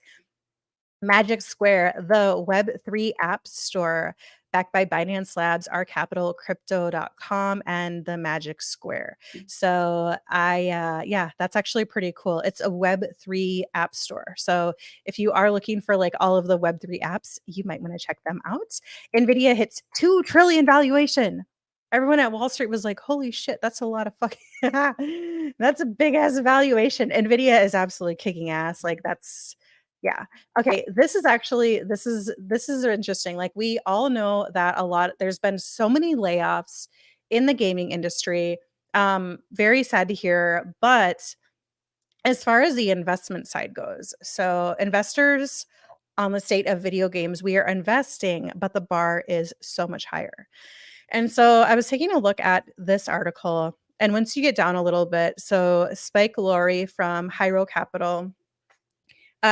Magic Square, the Web3 app store backed by Binance Labs, R Capital, Crypto.com, and the Magic Square. So yeah, that's actually pretty cool. It's a Web3 app store. So if you are looking for like all of the Web3 apps, you might want to check them out. Nvidia hits 2 trillion valuation. Everyone at Wall Street was like, holy shit, that's a lot of fucking, that's a big ass valuation. Nvidia is absolutely kicking ass. Like, that's, yeah. Okay, this is interesting. Like, we all know that there's been so many layoffs in the gaming industry. Very sad to hear. But as far as the investment side goes, so investors on the state of video games, we are investing, but the bar is so much higher. And so I was taking a look at this article, and once you get down a little bit, so Spike Lorre from Hyro Capital,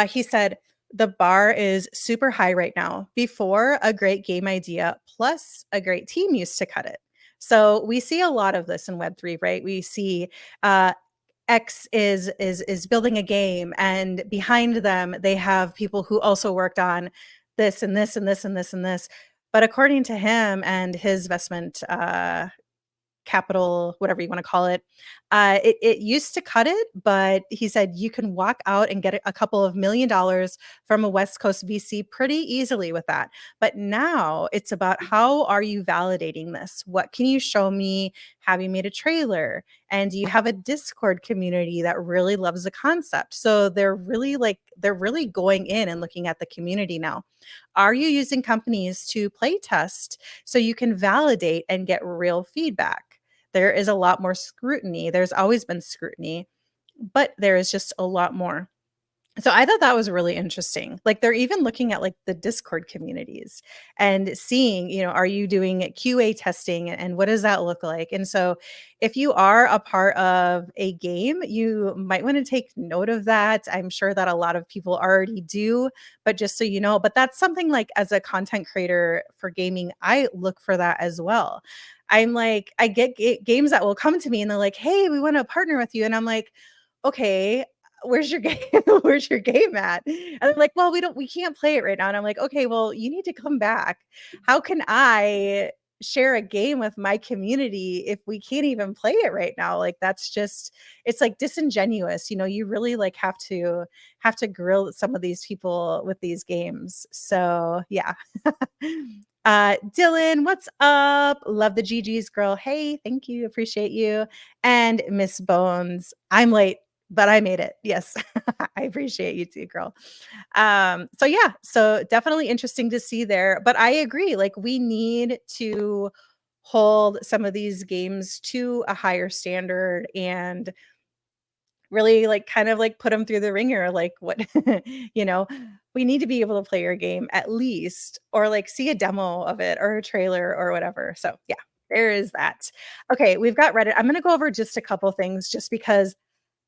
he said the bar is super high right now. Before, a great game idea plus a great team used to cut it. So we see a lot of this in Web3, right? We see X is building a game, and behind them they have people who also worked on this and this and this and this and this. But according to him and his investment capital, whatever you want to call it, it used to cut it, but he said you can walk out and get a couple of $1 million from a West Coast VC pretty easily with that. But now it's about how are you validating this? What can you show me? Have you made a trailer? And do you have a Discord community that really loves the concept? So they're really going in and looking at the community now. Are you using companies to play test so you can validate and get real feedback? There is a lot more scrutiny. There's always been scrutiny, but there is just a lot more. So I thought that was really interesting. Like they're even looking at like the Discord communities and seeing, are you doing QA testing and what does that look like? And so if you are a part of a game, you might want to take note of that. I'm sure that a lot of people already do, but just so you know, but that's something like as a content creator for gaming, I look for that as well. I'm like, I get games that will come to me and they're like, hey, we want to partner with you. And I'm like, okay, where's your game? Where's your game at? And they're like, well, we can't play it right now. And I'm like, okay, well, you need to come back. How can I share a game with my community if we can't even play it right now? Like that's just, it's like disingenuous. You really like have to grill some of these people with these games. So yeah. Dylan, what's up? Love the GG's girl. Hey, thank you. Appreciate you. And Miss Bones, I'm late, but I made it. Yes. I appreciate you too, girl. So yeah, so definitely interesting to see there, but I agree. Like we need to hold some of these games to a higher standard and really like kind of like put them through the ringer. Like what, we need to be able to play your game at least, or like see a demo of it or a trailer or whatever. So yeah, there is that. Okay. We've got Reddit. I'm going to go over just a couple things just because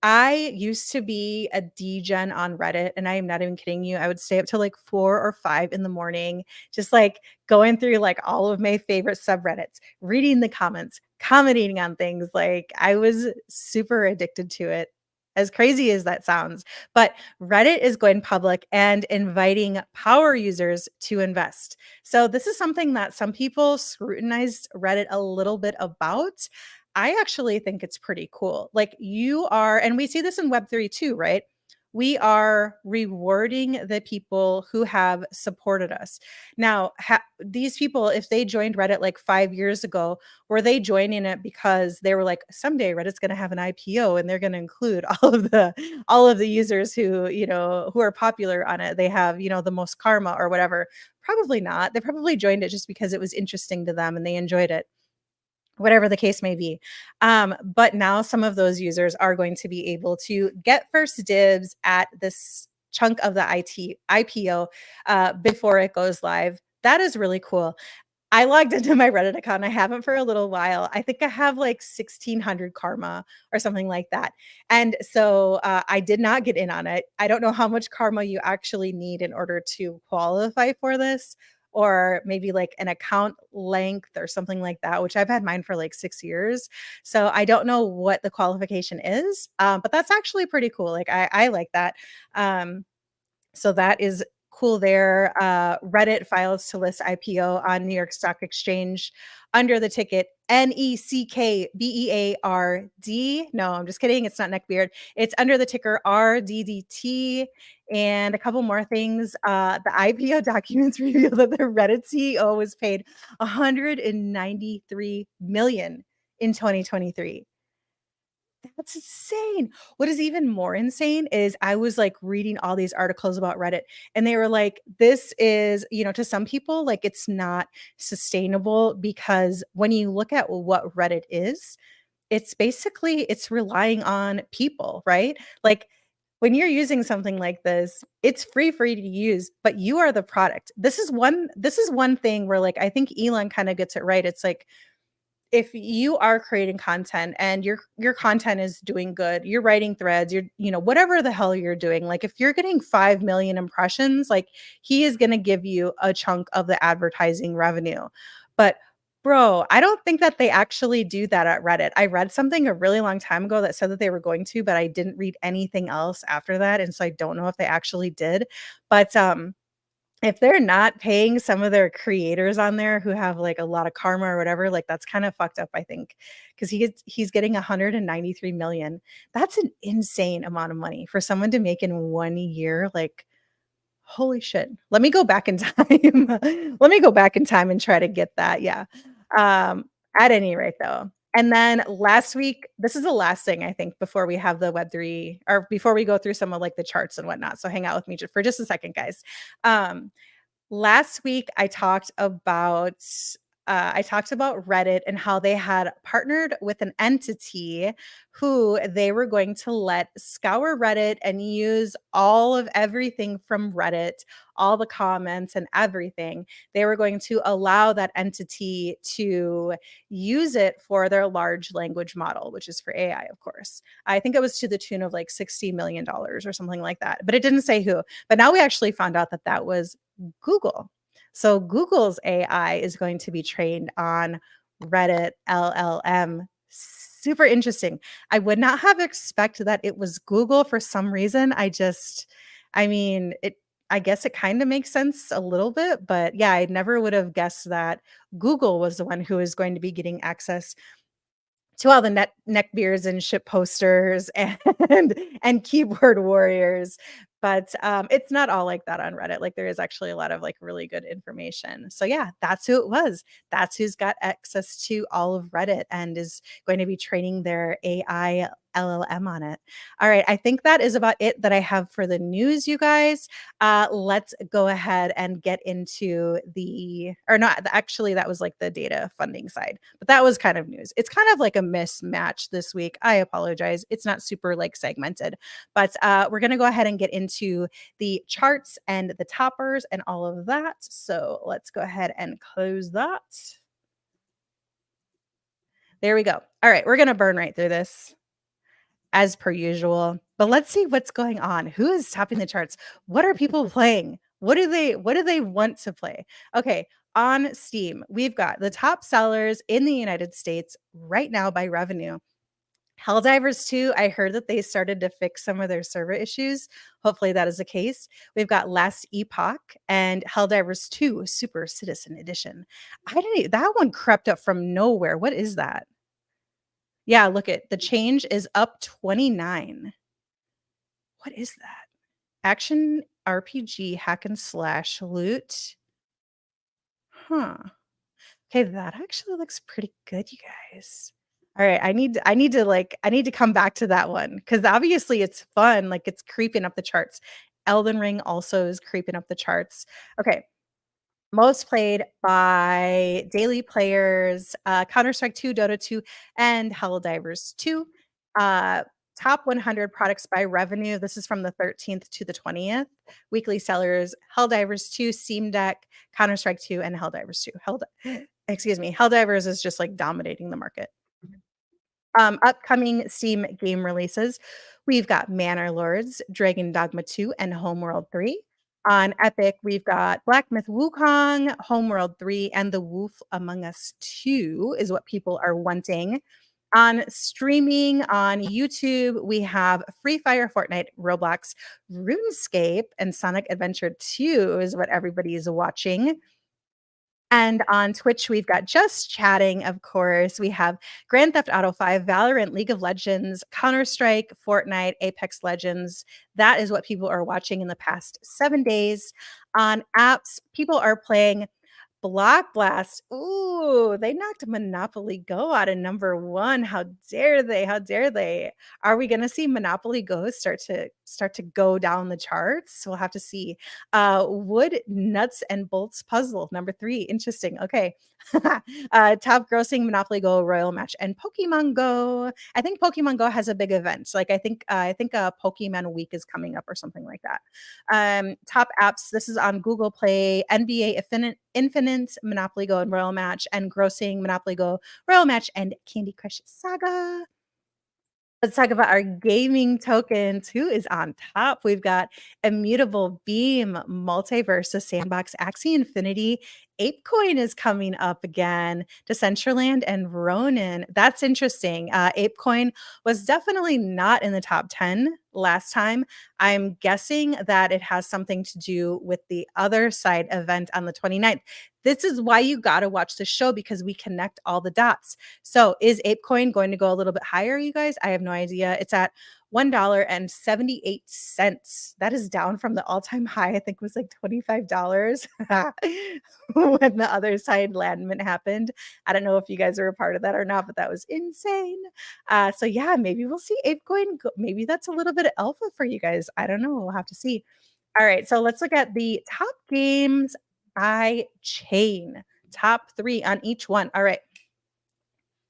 I used to be a degen on Reddit, and I am not even kidding you. I would stay up till like 4 or 5 in the morning, just like going through like all of my favorite subreddits, reading the comments, commenting on things. Like I was super addicted to it. As crazy as that sounds, but Reddit is going public and inviting power users to invest. So this is something that some people scrutinized Reddit a little bit about. I actually think it's pretty cool. Like you are, and we see this in Web3 too, right? We are rewarding the people who have supported us. Now, these people, if they joined Reddit like 5 years ago, were they joining it because they were like, someday Reddit's going to have an IPO and they're going to include all of the users who, who are popular on it. They have, the most karma or whatever. Probably not. They probably joined it just because it was interesting to them and they enjoyed it, whatever the case may be. But now some of those users are going to be able to get first dibs at this chunk of the IPO before it goes live. That is really cool. I logged into my Reddit account. I haven't for a little while. I think I have like 1,600 karma or something like that. And so I did not get in on it. I don't know how much karma you actually need in order to qualify for this, or maybe like an account length or something like that, which I've had mine for like 6 years. So I don't know what the qualification is, but that's actually pretty cool. Like I like that. So that is cool there. Reddit files to list IPO on New York Stock Exchange under the ticket NECKBEARD. No, I'm just kidding. It's not neckbeard. It's under the ticker RDDT. And a couple more things. The IPO documents reveal that the Reddit CEO was paid $193 million in 2023. That's insane. What is even more insane is I was like reading all these articles about Reddit and they were like, this is, to some people, like it's not sustainable because when you look at what Reddit is, it's basically it's relying on people, right? Like when you're using something like this, it's free for you to use, but you are the product. This is one thing where like I think Elon kind of gets it right. It's like if you are creating content and your content is doing good, you're writing threads, whatever the hell you're doing, like if you're getting 5 million impressions, like he is going to give you a chunk of the advertising revenue. But bro, I don't think that they actually do that at Reddit. I read something a really long time ago that said that they were going to, but I didn't read anything else after that, and so I don't know if they actually did. But if they're not paying some of their creators on there who have like a lot of karma or whatever, like that's kind of fucked up, I think, because he's getting 193 million. That's an insane amount of money for someone to make in 1 year. Like, holy shit. Let me go back in time. Let me go back in time and try to get that. Yeah. Um, at any rate, though. And then last week, this is the last thing I think before we have the Web3 or before we go through some of like the charts and whatnot. So hang out with me for just a second, guys. Um, Last week I talked about Reddit and how they had partnered with an entity who they were going to let scour Reddit and use all of everything from Reddit, all the comments and everything. They were going to allow that entity to use it for their large language model, which is for AI, of course. I think it was to the tune of like $60 million or something like that, but it didn't say who. But now we actually found out that that was Google. So Google's AI is going to be trained on Reddit LLM. Super interesting. I would not have expected that it was Google for some reason. I mean, I guess it kind of makes sense a little bit, but yeah, I never would have guessed that Google was the one who is going to be getting access to all the neck beards and ship posters and keyboard warriors. But it's not all like that on Reddit. Like there is actually a lot of like really good information. So yeah, that's who it was. That's who's got access to all of Reddit and is going to be training their AI LLM on it. All right, I think that is about it that I have for the news, you guys. Let's go ahead and get into or not, actually, that was like the data funding side, but that was kind of news. It's kind of like a mismatch this week. I apologize. It's not super like segmented, but we're going to go ahead and get into the charts and the toppers and all of that. So let's go ahead and close that. There we go. All right, we're going to burn right through this as per usual. But let's see what's going on. Who is topping the charts? What are people playing? What do they want to play? Okay, on Steam, we've got the top sellers in the United States right now by revenue. Helldivers 2, I heard that they started to fix some of their server issues. Hopefully that is the case. We've got Last Epoch and Helldivers 2 Super Citizen Edition. That one crept up from nowhere. What is that? Yeah, look at the change is up 29. What is that? Action RPG hack and slash loot. Huh. Okay, that actually looks pretty good, you guys. All right, I need to come back to that one because obviously it's fun. Like it's creeping up the charts. Elden Ring also is creeping up the charts. Okay, most played by daily players, Counter-Strike 2, Dota 2, and Helldivers 2. Top 100 products by revenue. This is from the 13th to the 20th. Weekly sellers, Helldivers 2, Steam Deck, Counter-Strike 2, and Helldivers 2. Helldivers is just like dominating the market. Upcoming Steam game releases, we've got Manor Lords, Dragon Dogma 2, and Homeworld 3. On Epic, we've got Black Myth Wukong, Homeworld 3, and The Wolf Among Us 2 is what people are wanting. On streaming on YouTube, we have Free Fire, Fortnite, Roblox, RuneScape, and Sonic Adventure 2 is what everybody is watching. And on Twitch, we've got Just Chatting, of course. We have Grand Theft Auto 5, Valorant, League of Legends, Counter-Strike, Fortnite, Apex Legends. That is what people are watching in the past 7 days. On apps, people are playing Block Blast. Ooh, they knocked Monopoly Go out of number 1. How dare they? How dare they? Are we going to see Monopoly Go start start to go down the charts. We'll have to see. Wood Nuts and Bolts Puzzle number 3. Interesting. Okay. Top grossing Monopoly Go, Royal Match, and Pokemon Go. I think Pokemon Go has a big event. Like I think Pokemon Week is coming up or something like that. Top apps. This is on Google Play. NBA Infinite, Monopoly Go, and Royal Match, and grossing Monopoly Go, Royal Match, and Candy Crush Saga. Let's talk about our gaming tokens. Who is on top? We've got Immutable Beam, Multiverse, the Sandbox, Axie Infinity. ApeCoin is coming up again. Decentraland and Ronin. That's interesting. ApeCoin was definitely not in the top 10 last time. I'm guessing that it has something to do with the Otherside event on the 29th. This is why you got to watch the show, because we connect all the dots. So is ApeCoin going to go a little bit higher, you guys? I have no idea. It's at $1.78. That is down from the all-time high. I think it was like $25 when the Otherside landment happened. I don't know if you guys are a part of that or not, but that was insane. So yeah, maybe we'll see ApeCoin. Maybe that's a little bit of alpha for you guys. I don't know. We'll have to see. All right, so let's look at the top games by chain. Top 3 on each one. All right,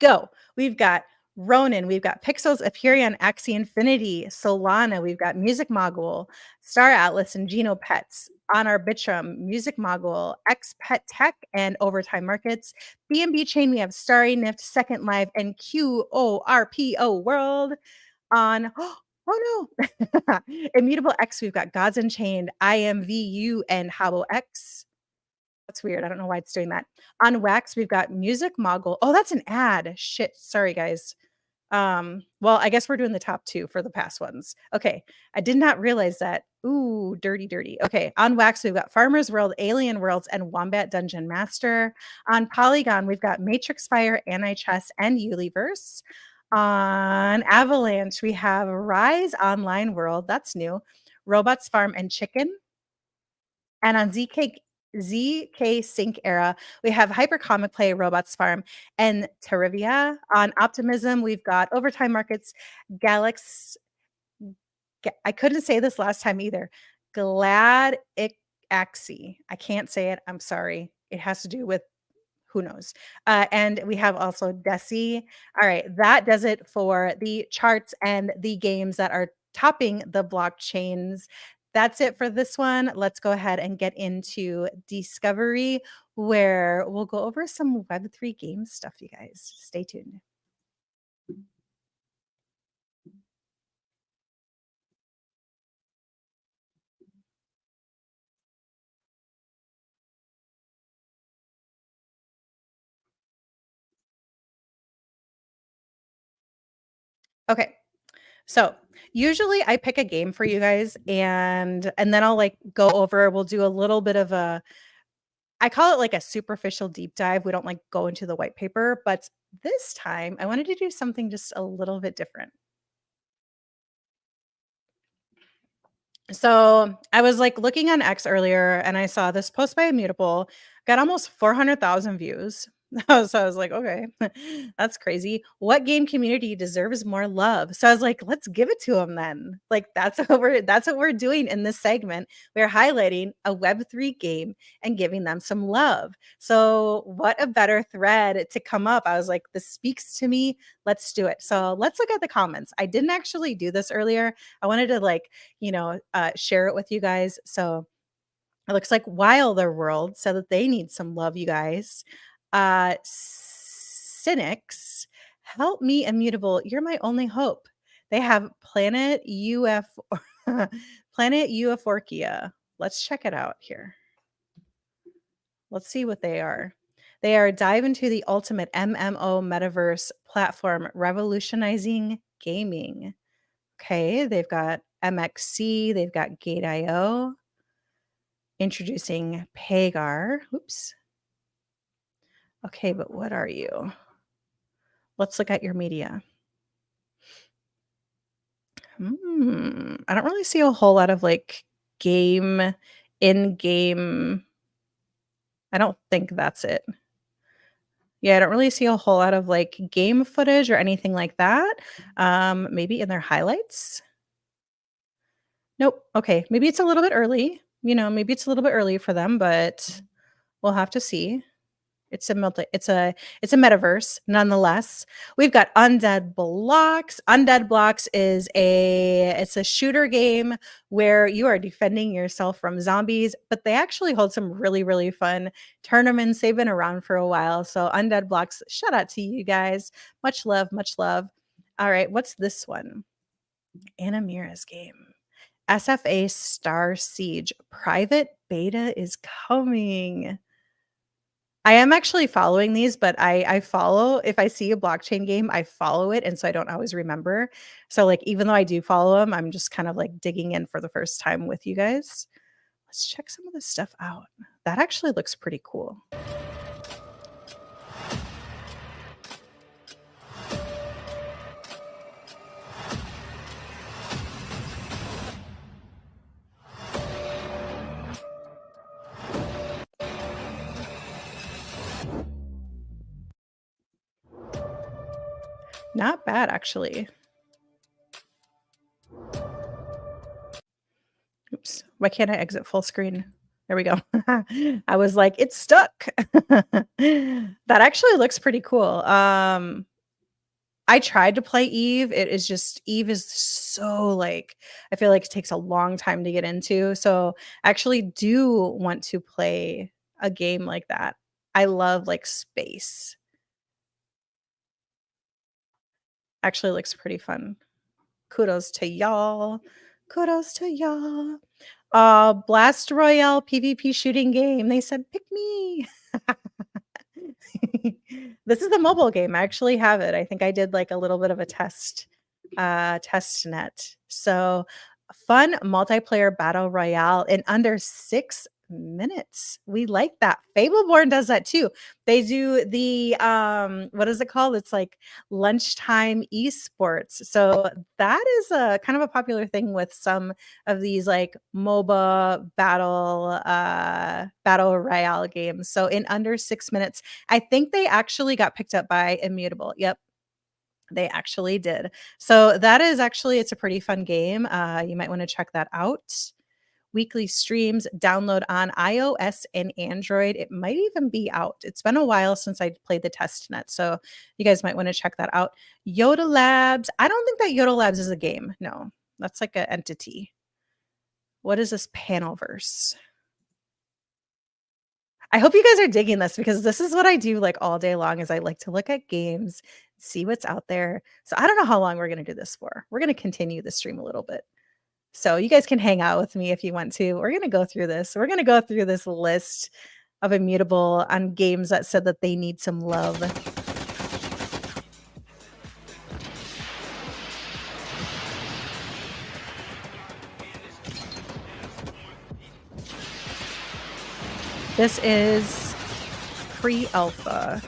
go. We've got Ronin, we've got Pixels, Aperion, Axie Infinity, Solana, we've got Music Mogul, Star Atlas, and Geno Pets. On Arbitrum, Music Mogul, xPet.tech, and Overtime Markets. BNB Chain, we have Starry, Nift, Second Life, and QORPO World. On oh no, Immutable X, we've got Gods Unchained, IMVU, and Habo X. That's weird. I don't know why it's doing that. On Wax, we've got Music Mogul. Oh, that's an ad. Shit. Sorry, guys. Well, I guess we're doing the top 2 for the past ones. Okay. I did not realize that. Ooh, dirty. Okay. On Wax, we've got Farmer's World, Alien Worlds, and Wombat Dungeon Master. On Polygon, we've got Matrix Fire, Antichess, and Uliverse. On Avalanche, we have Rise Online World. That's new. Robots Farm and Chicken. And on ZK Sync Era, we have Hypercomic Play, Robots Farm, and Terrivia. On Optimism, we've got Overtime Markets, Galax. I couldn't say this last time either. Glad Axie. I can't say it. I'm sorry. It has to do with who knows. And we have also Desi. All right, that does it for the charts and the games that are topping the blockchains. That's it for this one. Let's go ahead and get into Discovery, where we'll go over some Web3 game stuff, you guys. Stay tuned. Okay. So usually I pick a game for you guys, and then I'll like go over, we'll do a little bit of I call it like a superficial deep dive. We don't like go into the white paper, but this time I wanted to do something just a little bit different. So I was like looking on X earlier, and I saw this post by Immutable, got almost 400,000 views. So I was like, okay, that's crazy. What game community deserves more love? So I was like, let's give it to them then. Like that's what we're doing in this segment. We're highlighting a Web3 game and giving them some love. So what a better thread to come up. I was like, this speaks to me. Let's do it. So let's look at the comments. I didn't actually do this earlier. I wanted to like, share it with you guys. So it looks like Wilder World said that they need some love, you guys. Cynics, help me, Immutable. You're my only hope. They have Planet Euphorkia. Let's check it out here. Let's see what they are. They are dive into the ultimate MMO metaverse platform, revolutionizing gaming. Okay, they've got MXC, they've got Gate.io, introducing Pagar. Oops. Okay, but what are you? Let's look at your media. I don't really see a whole lot of like in-game. I don't think that's it. Yeah, I don't really see a whole lot of like game footage or anything like that. Maybe in their highlights. Nope. Okay, maybe it's a little bit early. Maybe it's a little bit early for them, but we'll have to see. It's a metaverse nonetheless. We've got Undead Blocks. Undead Blocks is it's a shooter game where you are defending yourself from zombies, but they actually hold some really, really fun tournaments. They've been around for a while. So Undead Blocks, shout out to you guys. Much love, much love. All right, what's this one? Anamira's game. SFA Star Siege private beta is coming. I am actually following these, but I follow, if I see a blockchain game, I follow it, and so I don't always remember. So, like, even though I do follow them, I'm just kind of, like, digging in for the first time with you guys. Let's check some of this stuff out. That actually looks pretty cool. Not bad, actually. Oops. Why can't I exit full screen? There we go. I was like, it's stuck. That actually looks pretty cool. I tried to play Eve. Eve is so, like, I feel like it takes a long time to get into. So I actually do want to play a game like that. I love, like, space. Actually looks pretty fun. Kudos to y'all. Kudos to y'all. Blast Royale PvP shooting game. They said, pick me. This is the mobile game. I actually have it. I think I did like a little bit of a test net. So fun multiplayer battle royale in under 6 minutes. We like that. Fableborn does that too. They do the what is it called? It's like lunchtime esports. So that is a kind of a popular thing with some of these like MOBA battle royale games. So in under 6 minutes, I think they actually got picked up by Immutable. Yep. They actually did. So that is actually, it's a pretty fun game. You might want to check that out. Weekly streams, download on iOS and Android. It might even be out. It's been a while since I played the test net, so you guys might want to check that out. Yuga Labs. I don't think that Yuga Labs is a game. No, that's like an entity. What is this Panelverse? I hope you guys are digging this because this is what I do like all day long is I like to look at games, see what's out there. So I don't know how long we're going to do this for. We're going to continue the stream a little bit. So you guys can hang out with me if you want to. We're going to go through this. We're going to go through this list of Immutable on games that said that they need some love. This is pre-alpha.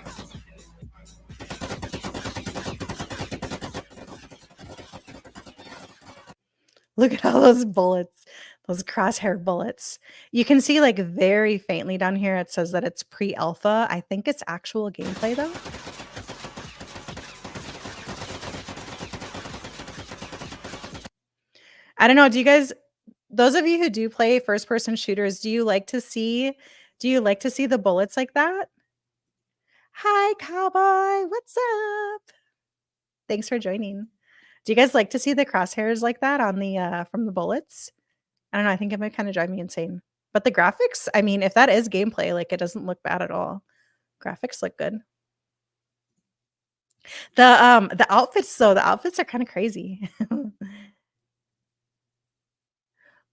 Look at all those bullets, those crosshair bullets. You can see like very faintly down here, it says that it's pre-alpha. I think it's actual gameplay though. I don't know. Do you guys, those of you who do play first-person shooters, do you like to see the bullets like that? Hi, Cowboy. What's up? Thanks for joining. Do you guys like to see the crosshairs like that on the from the bullets? I don't know. I think it might kind of drive me insane. But the graphics, I mean, if that is gameplay, like it doesn't look bad at all. Graphics look good. The outfits though, the outfits are kind of crazy.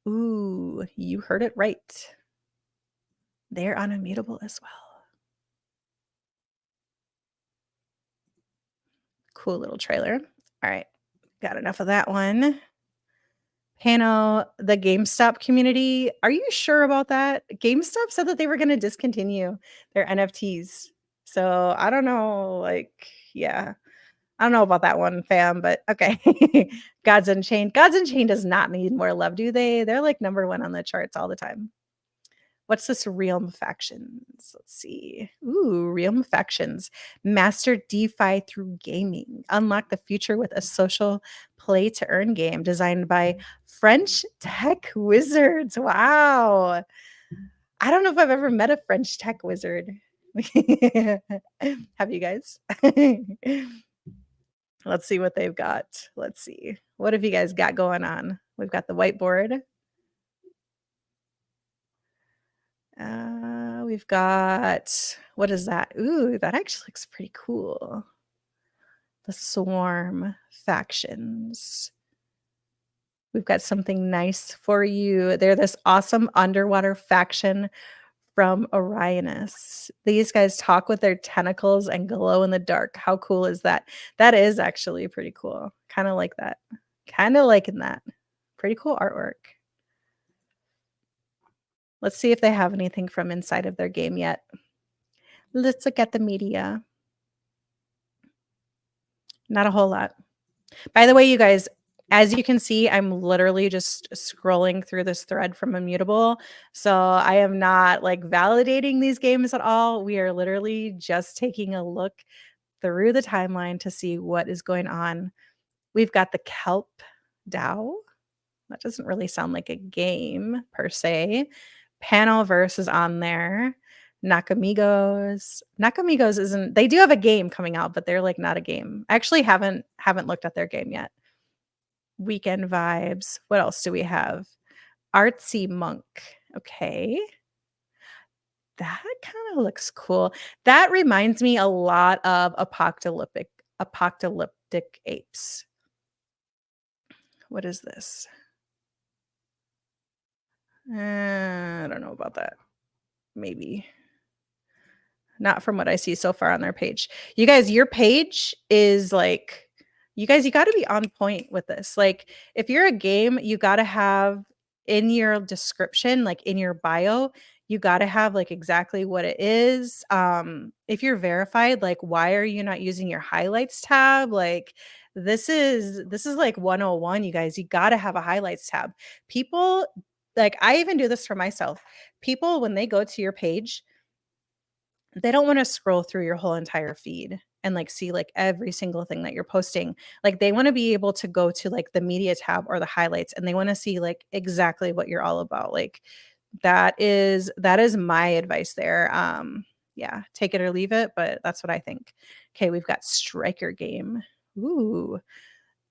Ooh, you heard it right. They're on Immutable as well. Cool little trailer. All right. Got enough of that one. Panel, the GameStop community. Are you sure about that? GameStop said that they were going to discontinue their NFTs. So I don't know. Like, yeah. I don't know about that one, fam, but okay. Gods Unchained. Gods Unchained does not need more love, do they? They're like #1 on the charts all the time. What's this Realm Factions? Let's see. Ooh, Realm Factions. Master DeFi through gaming. Unlock the future with a social play to earn game designed by French tech wizards. Wow. I don't know if I've ever met a French tech wizard. Have you guys? Let's see what they've got. Let's see. What have you guys got going on? We've got the whiteboard. We've got, what is that? Ooh, that actually looks pretty cool. The Swarm factions. We've got something nice for you. They're this awesome underwater faction from Orionis. These guys talk with their tentacles and glow in the dark. How cool is that? That is actually pretty cool. Kind of like that. Kind of liking that. Pretty cool artwork. Let's see if they have anything from inside of their game yet. Let's look at the media. Not a whole lot. By the way, you guys, as you can see, I'm literally just scrolling through this thread from Immutable. So I am not like validating these games at all. We are literally just taking a look through the timeline to see what is going on. We've got the Kelp DAO. That doesn't really sound like a game per se. Panelverse is on there. Nakamigos. Nakamigos isn't, they do have a game coming out, but they're like not a game. I actually haven't looked at their game yet. Weekend Vibes. What else do we have? Artsy Monk. Okay. That kind of looks cool. That reminds me a lot of apocalyptic apes. What is this? I don't know about that. Maybe. Not from what I see so far on their page. You guys, your page is like, you guys, you got to be on point with this. Like, if you're a game, you got to have in your description, like in your bio, you got to have like exactly what it is. If you're verified, like, why are you not using your highlights tab? Like, this is like 101, you guys. You got to have a highlights tab. People, like, I even do this for myself. People, when they go to your page, they don't want to scroll through your whole entire feed and like see like every single thing that you're posting. Like, they want to be able to go to like the media tab or the highlights, and they want to see like exactly what you're all about. Like, that is my advice there. Yeah, take it or leave it, but that's what I think. Okay, we've got Striker Game. Ooh.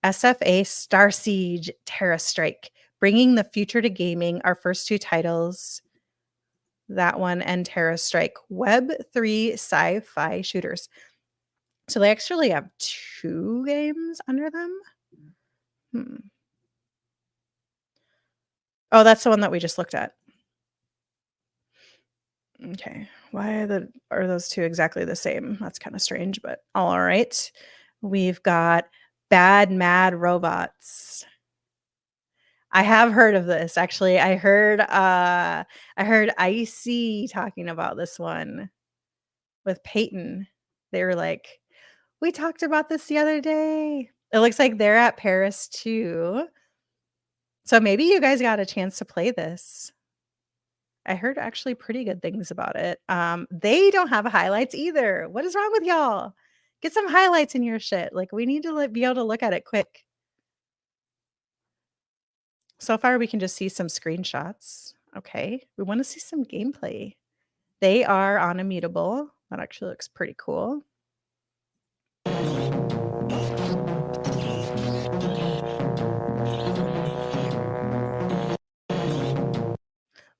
SFA Star Siege Terra Strike, bringing the future to gaming. Our first two titles, that one and Terra Strike, Web3 sci-fi shooters. So they actually have 2 games under them. Oh, that's the one that we just looked at. Okay, why are those 2 exactly the same? That's kind of strange, but all right. We've got Bad Mad Robots. I have heard of this, actually. I heard Icy talking about this one with Peyton. They were like, we talked about this the other day. It looks like they're at Paris too. So maybe you guys got a chance to play this. I heard actually pretty good things about it. They don't have highlights either. What is wrong with y'all? Get some highlights in your shit. Like, we need to be able to look at it quick. So far, we can just see some screenshots. Okay, we want to see some gameplay. They are on Immutable. That actually looks pretty cool.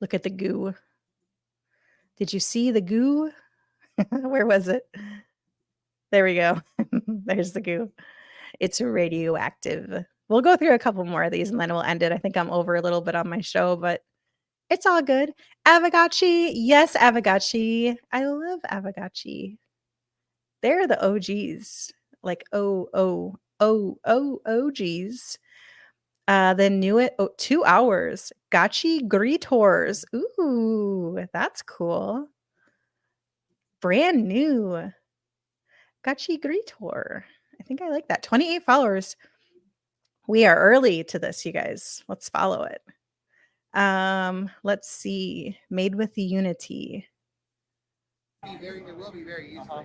Look at the goo. Did you see the goo? Where was it? There we go. There's the goo. It's radioactive. We'll go through a couple more of these and then we'll end it. I think I'm over a little bit on my show, but it's all good. Avagachi. Yes, Avagachi. I love Avagachi. They're the OGs. Like, OGs. Then knew it. 2 hours. Gachi Greetors. Ooh, that's cool. Brand new. Gachi Greetor. I think I like that. 28 followers. We are early to this, you guys. Let's follow it. Let's see. Made with the Unity. It will be very useful.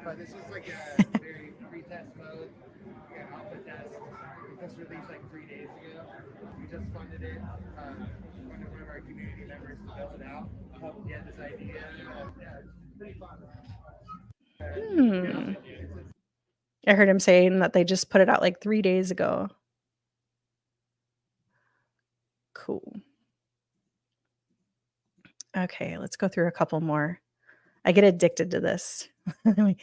But this is like a very pre-test mode, like an alpha test. It just released like 3 days ago. We just funded it. Funded one of our community members to build it out, help get this idea. Yeah, it's pretty fun. I heard him saying that they just put it out like 3 days ago. Cool. Okay, let's go through a couple more. I get addicted to this. we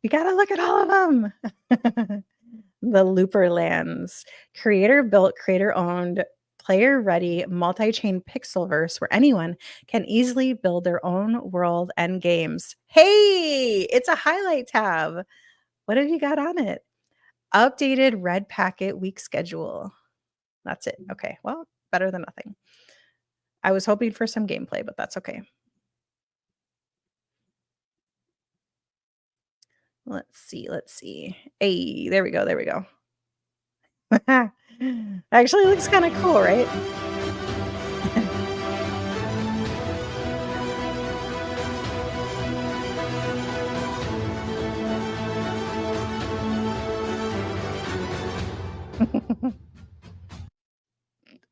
got to look at all of them. The Looper Lands, creator built, creator owned, player ready, multi-chain pixelverse where anyone can easily build their own world and games. Hey, it's a highlight tab. What have you got on it? Updated red packet week schedule. That's it. Okay, well, better than nothing. I was hoping for some gameplay, but that's okay. Let's see. Hey, there we go. Actually looks kind of cool, right?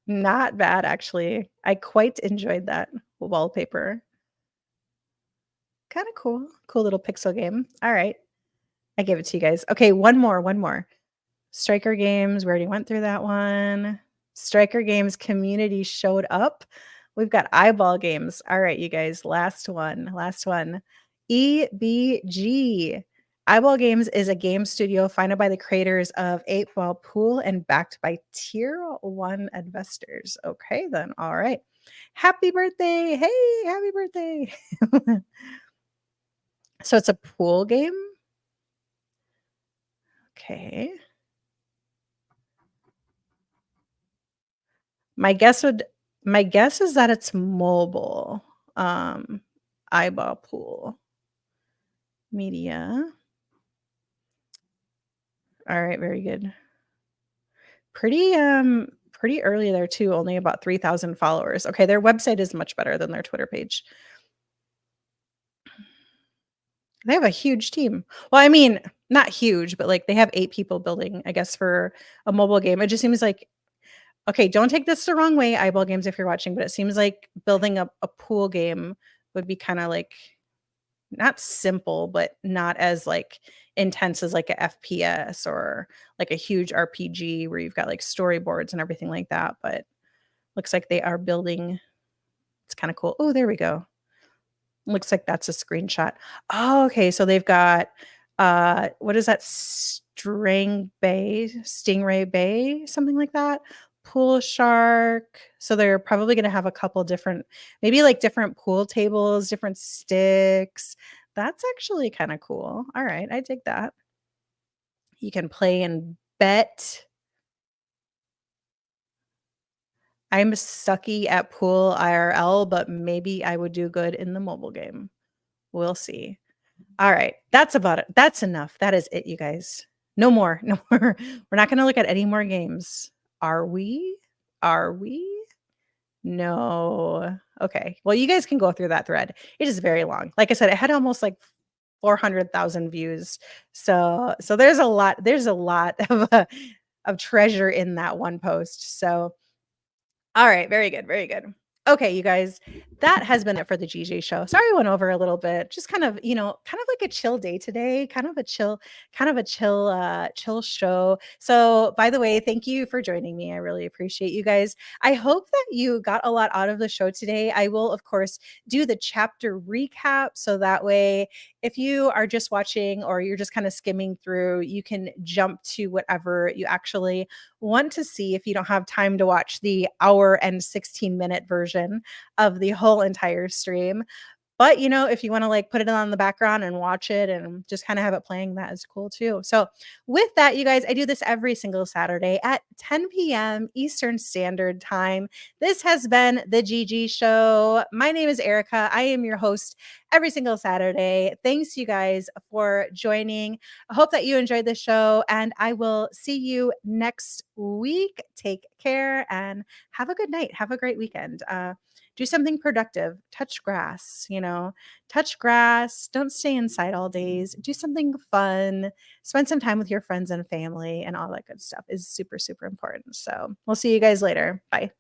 Not bad, actually. I quite enjoyed that wallpaper. Kind of cool. Cool little pixel game. All right. I gave it to you guys. Okay, one more. Striker Games. We already went through that one. Striker Games community showed up. We've got eyeball games. All right, you guys. Last one. EBG. Eyeball Games is a game studio founded by the creators of 8-Ball Pool and backed by Tier 1 investors. Okay, then. All right. Happy birthday. Hey, happy birthday. So it's a pool game. Okay. My guess is that it's mobile. Eyeball Pool. Media. All right, very good. Pretty early there too, only about 3,000 followers. Okay, their website is much better than their Twitter page. They have a huge team. Well, I mean, not huge, but like they have 8 people building, I guess, for a mobile game. It just seems like, okay, don't take this the wrong way, eyeball games, if you're watching, but it seems like building a pool game would be kind of like not simple, but not as like intense as like a FPS or like a huge RPG where you've got like storyboards and everything like that. But looks like they are building. It's kind of cool. Oh, there we go. Looks like that's a screenshot. Oh, okay. So they've got what is that? Stingray Bay, something like that. Pool Shark. So they're probably going to have a couple different, maybe like different pool tables, different sticks. That's actually kind of cool. All right, I dig that. You can play and bet. I'm sucky at pool IRL, but maybe I would do good in the mobile game. We'll see. All right, that's about it. That's enough. That is it, you guys. No more. We're not going to look at any more games. Are we? No. Okay. Well, you guys can go through that thread. It is very long. Like I said, it had almost like 400,000 views. So there's a lot of treasure in that one post. So all right, very good. Okay, you guys, that has been it for the GG show. Sorry I went over a little bit. Just kind of like a chill day today, kind of a chill show. So, by the way, thank you for joining me. I really appreciate you guys. I hope that you got a lot out of the show today. I will, of course, do the chapter recap so that way if you are just watching or you're just kind of skimming through, you can jump to whatever you actually want to see if you don't have time to watch the hour and 16-minute version of the whole entire stream. But, if you want to like put it on the background and watch it and just kind of have it playing, that is cool too. So with that, you guys, I do this every single Saturday at 10 p.m. Eastern Standard Time. This has been the GG Show. My name is Erica. I am your host every single Saturday. Thanks, you guys, for joining. I hope that you enjoyed the show, and I will see you next week. Take care and have a good night. Have a great weekend. Do something productive. Touch grass, touch grass. Don't stay inside all days. Do something fun. Spend some time with your friends and family, and all that good stuff is super, super important. So we'll see you guys later. Bye.